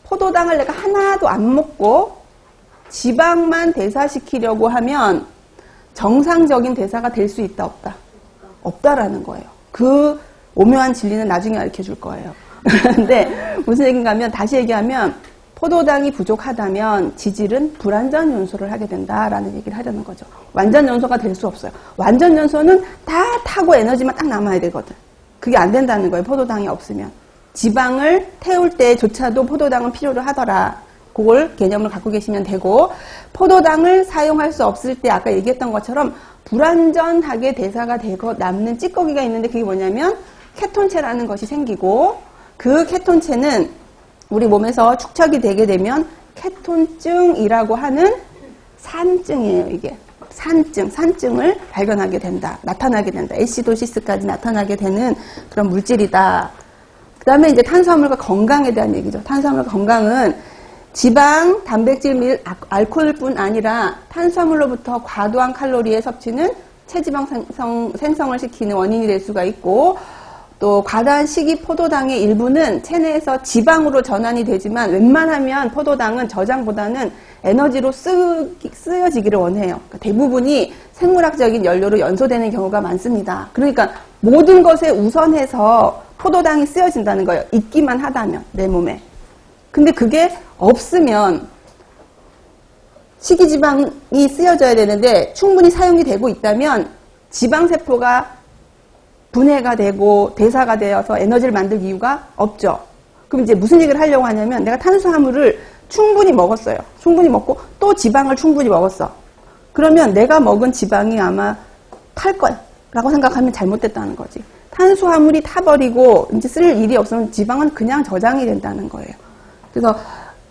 A: 포도당을 내가 하나도 안 먹고 지방만 대사시키려고 하면 정상적인 대사가 될 수 있다, 없다? 없다라는 거예요. 그 오묘한 진리는 나중에 가르쳐 줄 거예요. 근데 무슨 얘기인가 하면 다시 얘기하면 포도당이 부족하다면 지질은 불완전 연소를 하게 된다라는 얘기를 하려는 거죠. 완전 연소가 될 수 없어요. 완전 연소는 다 타고 에너지만 딱 남아야 되거든. 그게 안 된다는 거예요. 포도당이 없으면. 지방을 태울 때조차도 포도당은 필요로 하더라. 그걸 개념을 갖고 계시면 되고, 포도당을 사용할 수 없을 때 아까 얘기했던 것처럼 불완전하게 대사가 되고 남는 찌꺼기가 있는데 그게 뭐냐면 케톤체라는 것이 생기고, 그 케톤체는 우리 몸에서 축적이 되게 되면 케톤증이라고 하는 산증이에요. 이게 산증을 발견하게 된다, 나타나게 된다. 애시도시스까지 나타나게 되는 그런 물질이다. 그 다음에 이제 탄수화물과 건강에 대한 얘기죠. 탄수화물과 건강은 지방, 단백질 및 알코올뿐 아니라 탄수화물로부터 과도한 칼로리의 섭취는 체지방 생성을 시키는 원인이 될 수가 있고, 또 과다한 식이 포도당의 일부는 체내에서 지방으로 전환이 되지만 웬만하면 포도당은 저장보다는 에너지로 쓰여지기를 원해요. 그러니까 대부분이 생물학적인 연료로 연소되는 경우가 많습니다. 그러니까 모든 것에 우선해서 포도당이 쓰여진다는 거예요. 있기만 하다면 내 몸에. 근데 그게 없으면 식이지방이 쓰여져야 되는데 충분히 사용이 되고 있다면 지방세포가 분해가 되고 대사가 되어서 에너지를 만들 이유가 없죠. 그럼 이제 무슨 얘기를 하려고 하냐면 내가 탄수화물을 충분히 먹었어요. 충분히 먹고 또 지방을 충분히 먹었어. 그러면 내가 먹은 지방이 아마 탈 거야 라고 생각하면 잘못됐다는 거지. 탄수화물이 타버리고 이제 쓸 일이 없으면 지방은 그냥 저장이 된다는 거예요. 그래서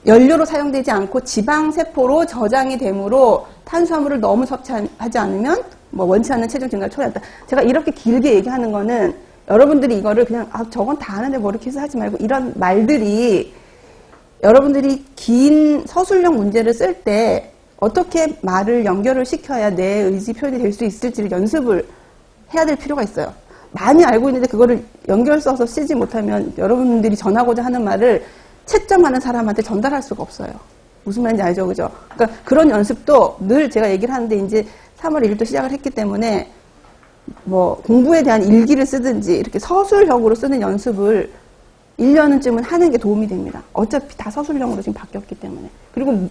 A: 연료로 사용되지 않고 지방세포로 저장이 되므로 탄수화물을 너무 섭취하지 않으면 뭐 원치 않는 체중 증가를 초래한다. 제가 이렇게 길게 얘기하는 거는 여러분들이 이거를 그냥 저건 다 아는데 뭐 이렇게 해서 하지 말고 이런 말들이 여러분들이 긴 서술형 문제를 쓸 때 어떻게 말을 연결을 시켜야 내 의지 표현이 될 수 있을지를 연습을 해야 될 필요가 있어요. 많이 알고 있는데 그거를 연결 써서 쓰지 못하면 여러분들이 전하고자 하는 말을 채점하는 사람한테 전달할 수가 없어요. 무슨 말인지 알죠? 그죠? 그러니까 그런 연습도 늘 제가 얘기를 하는데 이제 3월 1일부터 시작을 했기 때문에 뭐 공부에 대한 일기를 쓰든지 이렇게 서술형으로 쓰는 연습을 1년쯤은 하는 게 도움이 됩니다. 어차피 다 서술형으로 지금 바뀌었기 때문에. 그리고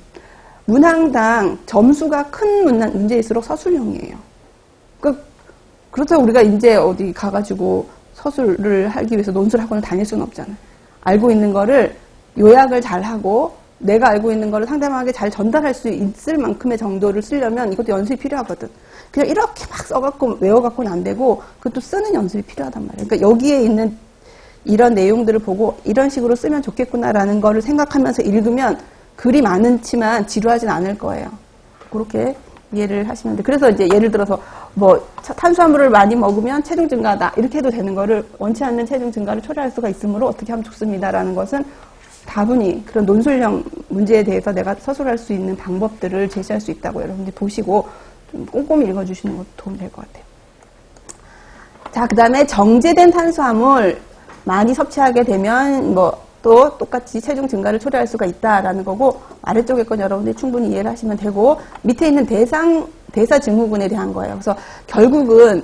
A: 문항당 점수가 큰 문제일수록 서술형이에요. 그렇다고 우리가 이제 어디 가가지고 서술을 하기 위해서 논술 학원을 다닐 수는 없잖아요. 알고 있는 거를 요약을 잘 하고 내가 알고 있는 거를 상대방에게 잘 전달할 수 있을 만큼의 정도를 쓰려면 이것도 연습이 필요하거든. 그냥 이렇게 막 써갖고 외워갖고는 안 되고 그것도 쓰는 연습이 필요하단 말이에요. 그러니까 여기에 있는 이런 내용들을 보고 이런 식으로 쓰면 좋겠구나라는 거를 생각하면서 읽으면 글이 많지만 지루하진 않을 거예요. 그렇게 이해를 하시면 돼요. 그래서 이제 예를 들어서 뭐 탄수화물을 많이 먹으면 체중 증가다 이렇게 해도 되는 거를 원치 않는 체중 증가를 초래할 수가 있으므로 어떻게 하면 좋습니다라는 것은 다분히 그런 논술형 문제에 대해서 내가 서술할 수 있는 방법들을 제시할 수 있다고 여러분들이 보시고 좀 꼼꼼히 읽어주시는 것도 도움이 될 것 같아요. 자, 그 다음에 정제된 탄수화물 많이 섭취하게 되면 뭐 또 똑같이 체중 증가를 초래할 수가 있다라는 거고 아래쪽에 건 여러분들이 충분히 이해를 하시면 되고 밑에 있는 대사 증후군에 대한 거예요. 그래서 결국은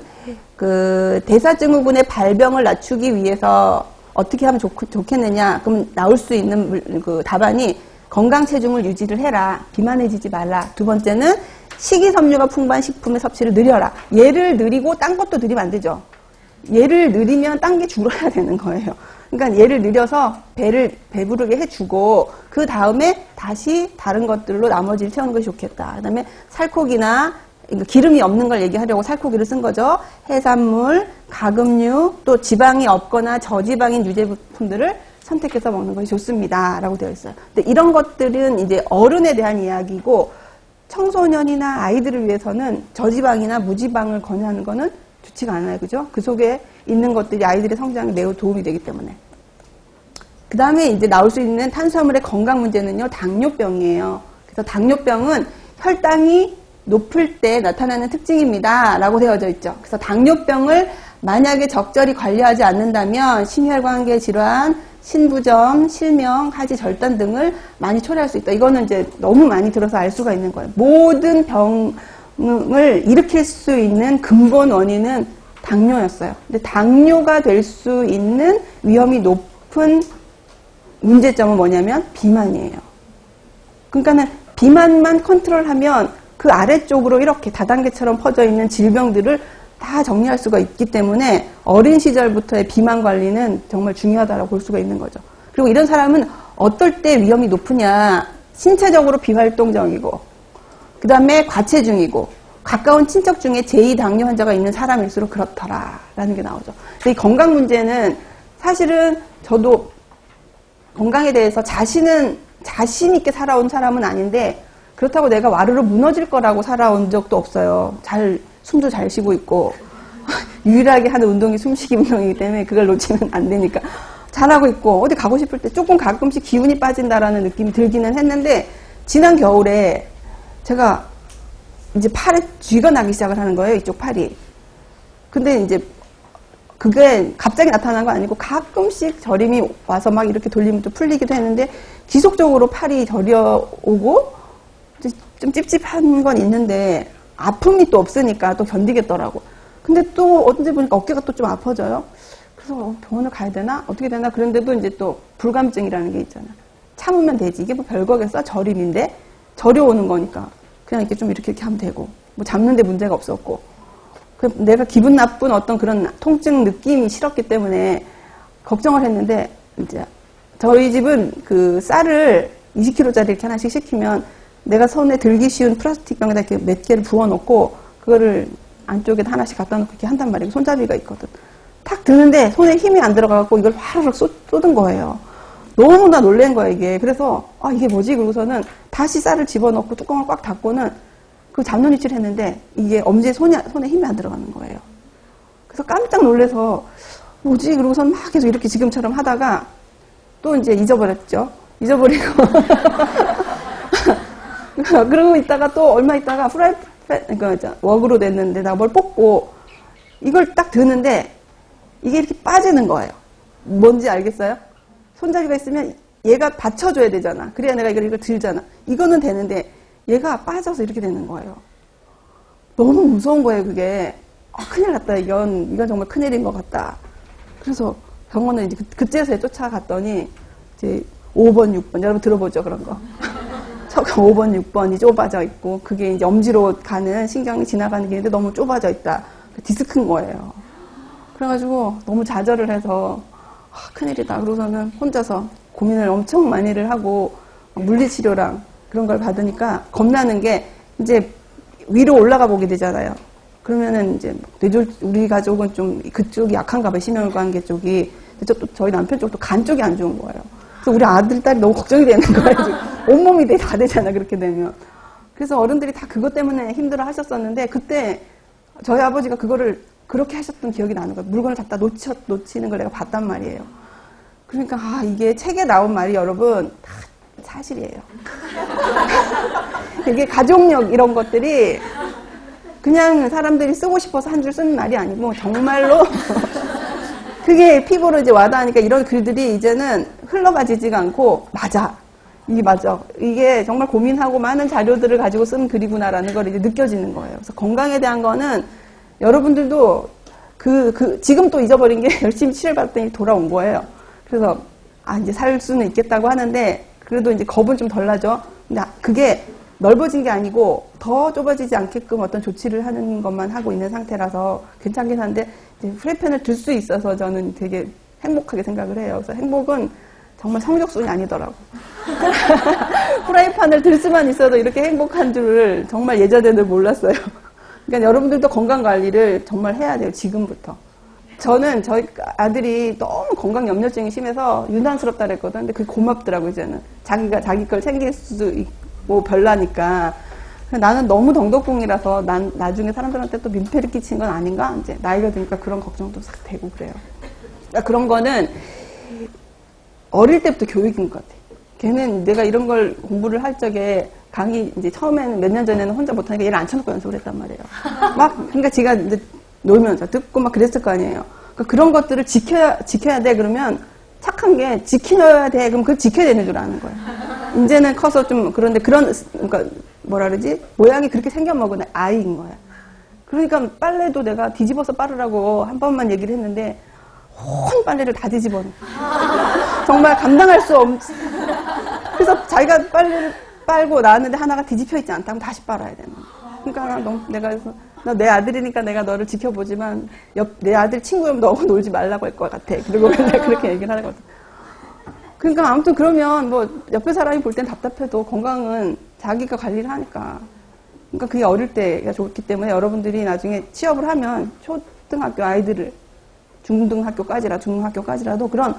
A: 그 대사 증후군의 발병을 낮추기 위해서 어떻게 하면 좋겠느냐? 그럼 나올 수 있는 그 답안이 건강 체중을 유지를 해라. 비만해지지 말라. 두 번째는 식이섬유가 풍부한 식품의 섭취를 늘려라. 얘를 늘리고 딴 것도 늘리면 안 되죠. 얘를 늘리면 딴 게 줄어야 되는 거예요. 그러니까 얘를 늘려서 배부르게 해주고 그 다음에 다시 다른 것들로 나머지를 채우는 것이 좋겠다. 그 다음에 살코기나 기름이 없는 걸 얘기하려고 살코기를 쓴 거죠. 해산물, 가금류, 또 지방이 없거나 저지방인 유제품들을 선택해서 먹는 것이 좋습니다. 라고 되어 있어요. 근데 이런 것들은 이제 어른에 대한 이야기고 청소년이나 아이들을 위해서는 저지방이나 무지방을 권유하는 거는 좋지가 않아요. 그죠? 그 속에 있는 것들이 아이들의 성장에 매우 도움이 되기 때문에. 그 다음에 이제 나올 수 있는 탄수화물의 건강 문제는요, 당뇨병이에요. 그래서 당뇨병은 혈당이 높을 때 나타나는 특징입니다. 라고 되어져 있죠. 그래서 당뇨병을 만약에 적절히 관리하지 않는다면 심혈관계 질환, 신부전, 실명, 하지 절단 등을 많이 초래할 수 있다. 이거는 이제 너무 많이 들어서 알 수가 있는 거예요. 모든 병을 일으킬 수 있는 근본 원인은 당뇨였어요. 근데 당뇨가 될 수 있는 위험이 높은 문제점은 뭐냐면 비만이에요. 그러니까는 비만만 컨트롤하면 그 아래쪽으로 이렇게 다단계처럼 퍼져 있는 질병들을 다 정리할 수가 있기 때문에 어린 시절부터의 비만 관리는 정말 중요하다고 볼 수가 있는 거죠. 그리고 이런 사람은 어떨 때 위험이 높으냐? 신체적으로 비활동적이고 그 다음에 과체중이고 가까운 친척 중에 제2당뇨 환자가 있는 사람일수록 그렇더라라는 게 나오죠. 근데 이 건강 문제는 사실은 저도 건강에 대해서 자신 있게 살아온 사람은 아닌데 그렇다고 내가 와르르 무너질 거라고 살아온 적도 없어요. 숨도 잘 쉬고 있고 유일하게 하는 운동이 숨쉬기 운동이기 때문에 그걸 놓치면 안 되니까 잘하고 있고 어디 가고 싶을 때 조금 가끔씩 기운이 빠진다라는 느낌이 들기는 했는데 지난 겨울에 제가 이제 팔에 쥐가 나기 시작을 하는 거예요. 이쪽 팔이. 근데 이제 그게 갑자기 나타난 건 아니고 가끔씩 저림이 와서 막 이렇게 돌리면 또 풀리기도 했는데 지속적으로 팔이 저려오고 좀 찝찝한 건 있는데 아픔이 또 없으니까 또 견디겠더라고. 근데 또 언제 보니까 어깨가 또 좀 아파져요. 그래서 병원을 가야 되나? 어떻게 되나? 그런데도 이제 또 불감증이라는 게 있잖아. 참으면 되지. 이게 뭐 별거겠어? 저림인데? 저려오는 거니까. 그냥 이렇게 좀 이렇게 하면 되고. 뭐 잡는데 문제가 없었고. 내가 기분 나쁜 어떤 그런 통증 느낌이 싫었기 때문에 걱정을 했는데, 이제 저희 집은 그 쌀을 20kg짜리 이렇게 하나씩 시키면 내가 손에 들기 쉬운 플라스틱 병에다 이렇게 몇 개를 부어놓고 그거를 안쪽에다 하나씩 갖다 놓고 이렇게 한단 말이에요. 손잡이가 있거든. 탁 드는데 손에 힘이 안 들어가고 이걸 화르륵 쏟은 거예요. 너무나 놀란 거야 이게. 그래서 이게 뭐지? 그러고서는 다시 쌀을 집어넣고 뚜껑을 꽉 닫고는 그 잡는 위치를 했는데 이게 엄지에 손에 힘이 안 들어가는 거예요. 그래서 깜짝 놀라서 뭐지? 그러고서는 막 계속 이렇게 지금처럼 하다가 또 이제 잊어버렸죠. 잊어버리고 그러고 있다가 또 얼마 있다가 그러니까 웍으로 냈는데 나 뭘 뽑고 이걸 딱 드는데 이게 이렇게 빠지는 거예요. 뭔지 알겠어요? 손잡이가 있으면 얘가 받쳐줘야 되잖아. 그래야 내가 이걸 들잖아. 이거는 되는데 얘가 빠져서 이렇게 되는 거예요. 너무 무서운 거예요, 그게. 큰일 났다, 이건 정말 큰일인 것 같다. 그래서 병원을 이제 그제서야 쫓아갔더니 이제 5번, 6번, 여러분 들어보죠, 그런 거. 5번, 6번이 좁아져 있고, 그게 이제 엄지로 가는 신경이 지나가는 길인데 너무 좁아져 있다. 디스크인 거예요. 그래가지고 너무 좌절을 해서, 큰일이다. 그러고서는 혼자서 고민을 엄청 많이를 하고, 물리치료랑 그런 걸 받으니까 겁나는 게, 이제 위로 올라가 보게 되잖아요. 그러면은 이제 우리 가족은 좀 그쪽이 약한가 봐요. 심혈관계 쪽이. 또 저희 남편 쪽도 간 쪽이 안 좋은 거예요. 그래서 우리 아들, 딸이 너무 걱정이 되는 거예요. 온몸이 다 되잖아, 그렇게 되면. 그래서 어른들이 다 그것 때문에 힘들어 하셨었는데, 그때 저희 아버지가 그거를 그렇게 하셨던 기억이 나는 거예요. 물건을 갖다 놓치는 걸 내가 봤단 말이에요. 그러니까, 이게 책에 나온 말이 여러분, 다 사실이에요. 이게 가족력 이런 것들이 그냥 사람들이 쓰고 싶어서 한 줄 쓴 말이 아니고, 정말로 그게 피부로 이제 와닿으니까 이런 글들이 이제는 흘러가지지가 않고, 맞아. 이게 맞아. 이게 정말 고민하고 많은 자료들을 가지고 쓴 글이구나라는 걸 이제 느껴지는 거예요. 그래서 건강에 대한 거는 여러분들도 지금 또 잊어버린 게 열심히 치료받았더니 돌아온 거예요. 그래서 이제 살 수는 있겠다고 하는데 그래도 이제 겁은 좀 덜 나죠. 근데 그게 넓어진 게 아니고 더 좁아지지 않게끔 어떤 조치를 하는 것만 하고 있는 상태라서 괜찮긴 한데 이제 프라이팬을 들 수 있어서 저는 되게 행복하게 생각을 해요. 그래서 행복은 정말 성적순이 아니더라고. 프라이팬을 들 수만 있어도 이렇게 행복한 줄을 정말 예전에는 몰랐어요. 그러니까 여러분들도 건강 관리를 정말 해야 돼요. 지금부터. 저는 저희 아들이 너무 건강 염려증이 심해서 유난스럽다 그랬거든. 근데 그게 고맙더라고, 이제는. 자기가 자기 걸 챙길 수도 있고 별나니까. 나는 너무 덩덕궁이라서 난 나중에 사람들한테 또 민폐를 끼친 건 아닌가? 이제 나이가 드니까 그런 걱정도 싹 되고 그래요. 그러니까 그런 거는 어릴 때부터 교육인 것 같아. 걔는 내가 이런 걸 공부를 할 적에 강의 이제 처음에는 몇 년 전에는 혼자 못하니까 얘를 앉혀놓고 연습을 했단 말이에요. 그러니까 지가 이제 놀면서 듣고 막 그랬을 거 아니에요. 그러니까 그런 것들을 지켜야 돼. 그러면 착한 게 지켜야 돼. 그럼 그걸 지켜야 되는 줄 아는 거예요. 이제는 커서 좀 그런데 그러니까 뭐라 그러지? 모양이 그렇게 생겨먹은 아이인 거야. 그러니까 빨래도 내가 뒤집어서 빨으라고 한 번만 얘기를 했는데 온 빨래를 다 뒤집어. 정말 감당할 수 없. 그래서 자기가 빨래를 빨고 나왔는데 하나가 뒤집혀 있지 않다면 다시 빨아야 되는 거야. 그러니까 내가 그래서 너 내 아들이니까 내가 너를 지켜보지만 내 아들 친구면 너무 놀지 말라고 할 것 같아. 그리고 맨날 그렇게 얘기를 하는 거거든. 그러니까 아무튼 그러면 뭐 옆에 사람이 볼 땐 답답해도 건강은 자기가 관리를 하니까. 그러니까 그게 어릴 때가 좋기 때문에 여러분들이 나중에 취업을 하면 초등학교 아이들을 중학교까지라도 그런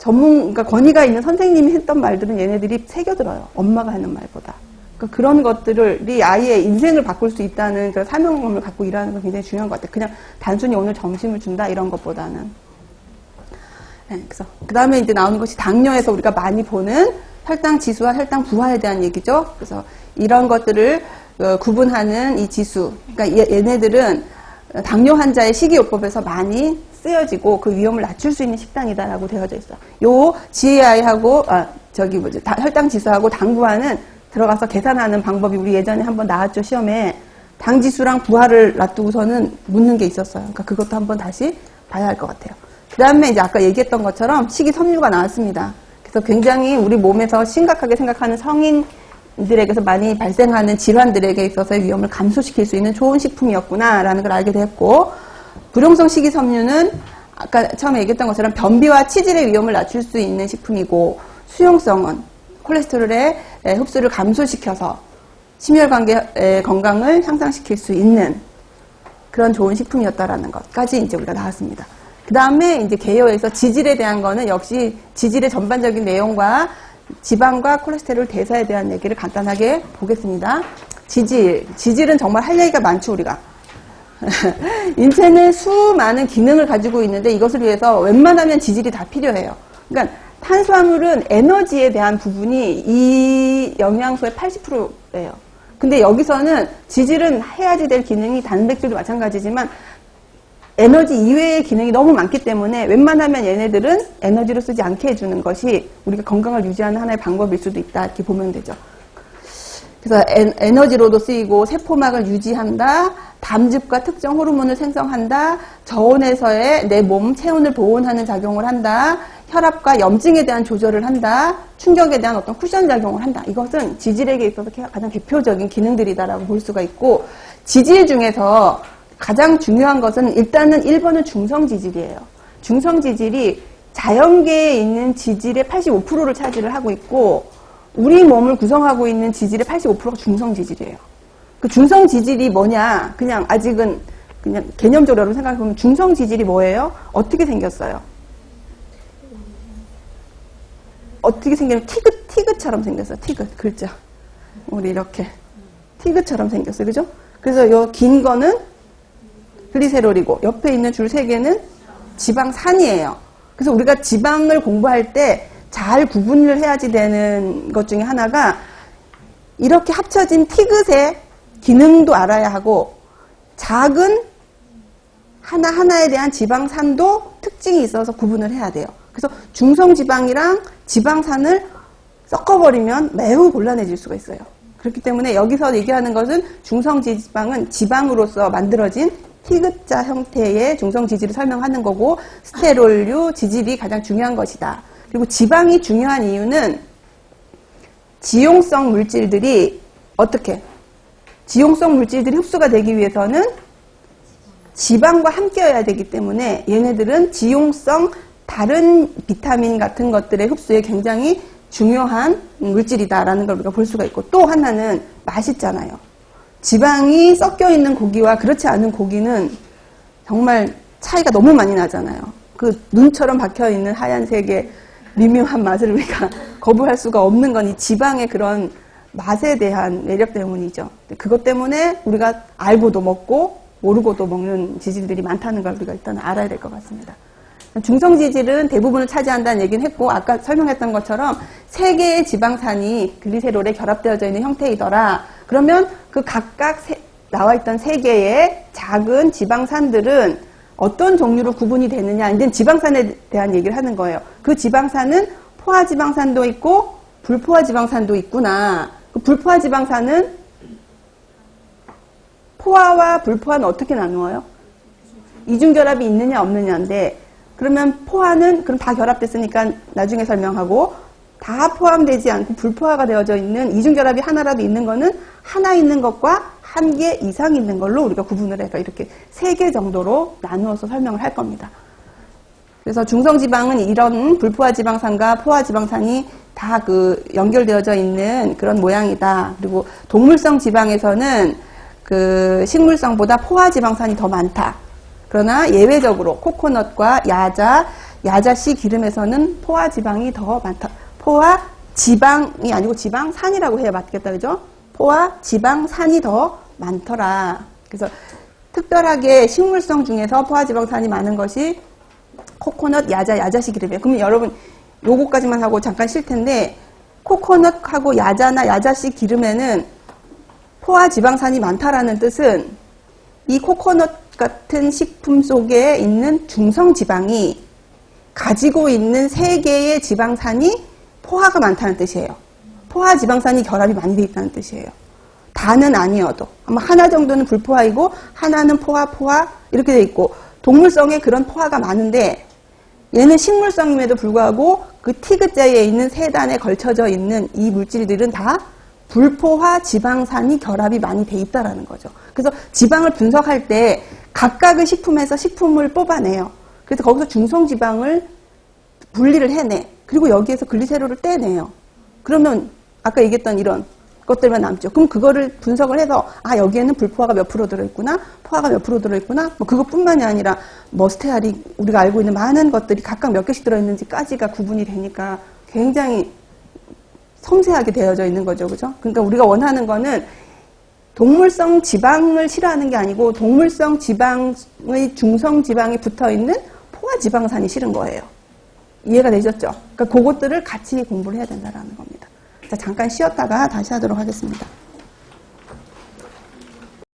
A: 그러니까 권위가 있는 선생님이 했던 말들은 얘네들이 새겨들어요. 엄마가 하는 말보다. 그러니까 그런 것들이 아이의 인생을 바꿀 수 있다는 그런 사명감을 갖고 일하는 건 굉장히 중요한 것 같아요. 그냥 단순히 오늘 점심을 준다 이런 것보다는. 네, 그래서 그 다음에 이제 나오는 것이 당뇨에서 우리가 많이 보는 혈당 지수와 혈당 부하에 대한 얘기죠. 그래서 이런 것들을 구분하는 이 지수. 그러니까 얘네들은 당뇨 환자의 식이요법에서 많이 쓰여지고 그 위험을 낮출 수 있는 식단이다라고 되어져 있어요. 요 GAI하고 혈당 지수하고 당 부하는 들어가서 계산하는 방법이 우리 예전에 한번 나왔죠, 시험에. 당 지수랑 부하를 놔두고서는 묻는 게 있었어요. 그러니까 그것도 한번 다시 봐야 할 것 같아요. 그 다음에 이제 아까 얘기했던 것처럼 식이섬유가 나왔습니다. 그래서 굉장히 우리 몸에서 심각하게 생각하는 성인들에게서 많이 발생하는 질환들에게 있어서의 위험을 감소시킬 수 있는 좋은 식품이었구나라는 걸 알게 됐고, 불용성 식이섬유는 아까 처음에 얘기했던 것처럼 변비와 치질의 위험을 낮출 수 있는 식품이고, 수용성은 콜레스테롤의 흡수를 감소시켜서 심혈관계 건강을 향상시킬 수 있는 그런 좋은 식품이었다라는 것까지 이제 우리가 나왔습니다. 그 다음에 이제 개요에서 지질에 대한 거는 역시 지질의 전반적인 내용과 지방과 콜레스테롤 대사에 대한 얘기를 간단하게 보겠습니다. 지질은 정말 할 얘기가 많죠, 우리가. 인체는 수많은 기능을 가지고 있는데 이것을 위해서 웬만하면 지질이 다 필요해요. 그러니까 탄수화물은 에너지에 대한 부분이 이 영양소의 80%예요. 근데 여기서는 지질은 해야지 될 기능이 단백질도 마찬가지지만 에너지 이외의 기능이 너무 많기 때문에 웬만하면 얘네들은 에너지로 쓰지 않게 해주는 것이 우리가 건강을 유지하는 하나의 방법일 수도 있다, 이렇게 보면 되죠. 그래서 에너지로도 쓰이고 세포막을 유지한다, 담즙과 특정 호르몬을 생성한다, 저온에서의 내 몸 체온을 보온하는 작용을 한다, 혈압과 염증에 대한 조절을 한다, 충격에 대한 어떤 쿠션 작용을 한다. 이것은 지질에게 있어서 가장 대표적인 기능들이다라고 볼 수가 있고, 지질 중에서 가장 중요한 것은 일단은 1번은 중성지질이에요. 중성지질이 자연계에 있는 지질의 85%를 차지를 하고 있고, 우리 몸을 구성하고 있는 지질의 85%가 중성지질이에요. 그 중성지질이 뭐냐? 그냥 아직은 그냥 개념적으로 생각해보면 중성지질이 뭐예요? 어떻게 생겼어요? 어떻게 생겼냐면 티그처럼 생겼어요. 티그 글자. 우리 이렇게 티그처럼 생겼어요. 그죠? 그래서 요 긴 거는 글리세롤이고 옆에 있는 줄 3개는 지방산이에요. 그래서 우리가 지방을 공부할 때 잘 구분을 해야지 되는 것 중에 하나가 이렇게 합쳐진 티귿의 기능도 알아야 하고 작은 하나하나에 대한 지방산도 특징이 있어서 구분을 해야 돼요. 그래서 중성지방이랑 지방산을 섞어버리면 매우 곤란해질 수가 있어요. 그렇기 때문에 여기서 얘기하는 것은 중성지방은 지방으로서 만들어진 티귿자 형태의 중성 지질을 설명하는 거고, 스테롤류 지질이 가장 중요한 것이다. 그리고 지방이 중요한 이유는 지용성 물질들이 어떻게? 지용성 물질들이 흡수가 되기 위해서는 지방과 함께여야 되기 때문에 얘네들은 지용성 다른 비타민 같은 것들의 흡수에 굉장히 중요한 물질이다라는 걸 우리가 볼 수가 있고, 또 하나는 맛있잖아요. 지방이 섞여 있는 고기와 그렇지 않은 고기는 정말 차이가 너무 많이 나잖아요. 그 눈처럼 박혀 있는 하얀색의 미묘한 맛을 우리가 거부할 수가 없는 건 이 지방의 그런 맛에 대한 매력 때문이죠. 그것 때문에 우리가 알고도 먹고 모르고도 먹는 지질들이 많다는 걸 우리가 일단 알아야 될 것 같습니다. 중성 지질은 대부분을 차지한다는 얘기는 했고, 아까 설명했던 것처럼 세 개의 지방산이 글리세롤에 결합되어져 있는 형태이더라. 그러면 그 각각 나와 있던 세 개의 작은 지방산들은 어떤 종류로 구분이 되느냐, 이제 지방산에 대한 얘기를 하는 거예요. 그 지방산은 포화지방산도 있고 불포화지방산도 있구나. 그 불포화지방산은 포화와 불포화는 어떻게 나누어요? 이중결합이 있느냐 없느냐인데, 그러면 포화는 그럼 다 결합됐으니까 나중에 설명하고, 다 포함되지 않고 불포화가 되어져 있는 이중결합이 하나라도 있는 거는 하나 있는 것과 한 개 이상 있는 걸로 우리가 구분을 해서 이렇게 3개 정도로 나누어서 설명을 할 겁니다. 그래서 중성지방은 이런 불포화지방산과 포화지방산이 다 그 연결되어져 있는 그런 모양이다. 그리고 동물성 지방에서는 그 식물성보다 포화지방산이 더 많다. 그러나 예외적으로 코코넛과 야자씨 기름에서는 포화지방이 더 많다. 포화지방이 아니고 지방산이라고 해야 맞겠다, 그죠? 포화지방산이 더 많더라. 그래서 특별하게 식물성 중에서 포화지방산이 많은 것이 코코넛, 야자씨 기름이에요. 그러면 여러분 요거까지만 하고 잠깐 쉴 텐데, 코코넛하고 야자나 야자씨 기름에는 포화지방산이 많다라는 뜻은 이 코코넛 같은 식품 속에 있는 중성지방이 가지고 있는 3개의 지방산이 포화가 많다는 뜻이에요. 포화지방산이 결합이 많이 돼 있다는 뜻이에요. 다는 아니어도 아마 하나 정도는 불포화이고 하나는 포화 이렇게 돼 있고, 동물성에 그런 포화가 많은데 얘는 식물성임에도 불구하고 그 티귿자에 있는 3단에 걸쳐져 있는 이 물질들은 다 불포화 지방산이 결합이 많이 돼 있다라는 거죠. 그래서 지방을 분석할 때 각각의 식품에서 식품을 뽑아내요. 그래서 거기서 중성지방을 분리를 해내. 그리고 여기에서 글리세롤을 떼내요. 그러면 아까 얘기했던 이런 것들만 남죠. 그럼 그거를 분석을 해서 여기에는 불포화가 몇 프로 들어있구나, 포화가 몇 프로 들어있구나, 뭐 그것뿐만이 아니라 머스테아리, 우리가 알고 있는 많은 것들이 각각 몇 개씩 들어있는지까지가 구분이 되니까 굉장히 섬세하게 되어져 있는 거죠. 그죠? 그러니까 우리가 원하는 거는 동물성 지방을 싫어하는 게 아니고 동물성 지방의 중성 지방이 붙어 있는 포화 지방산이 싫은 거예요. 이해가 되셨죠? 그러니까 그것들을 같이 공부를 해야 된다는 겁니다. 자, 잠깐 쉬었다가 다시 하도록 하겠습니다.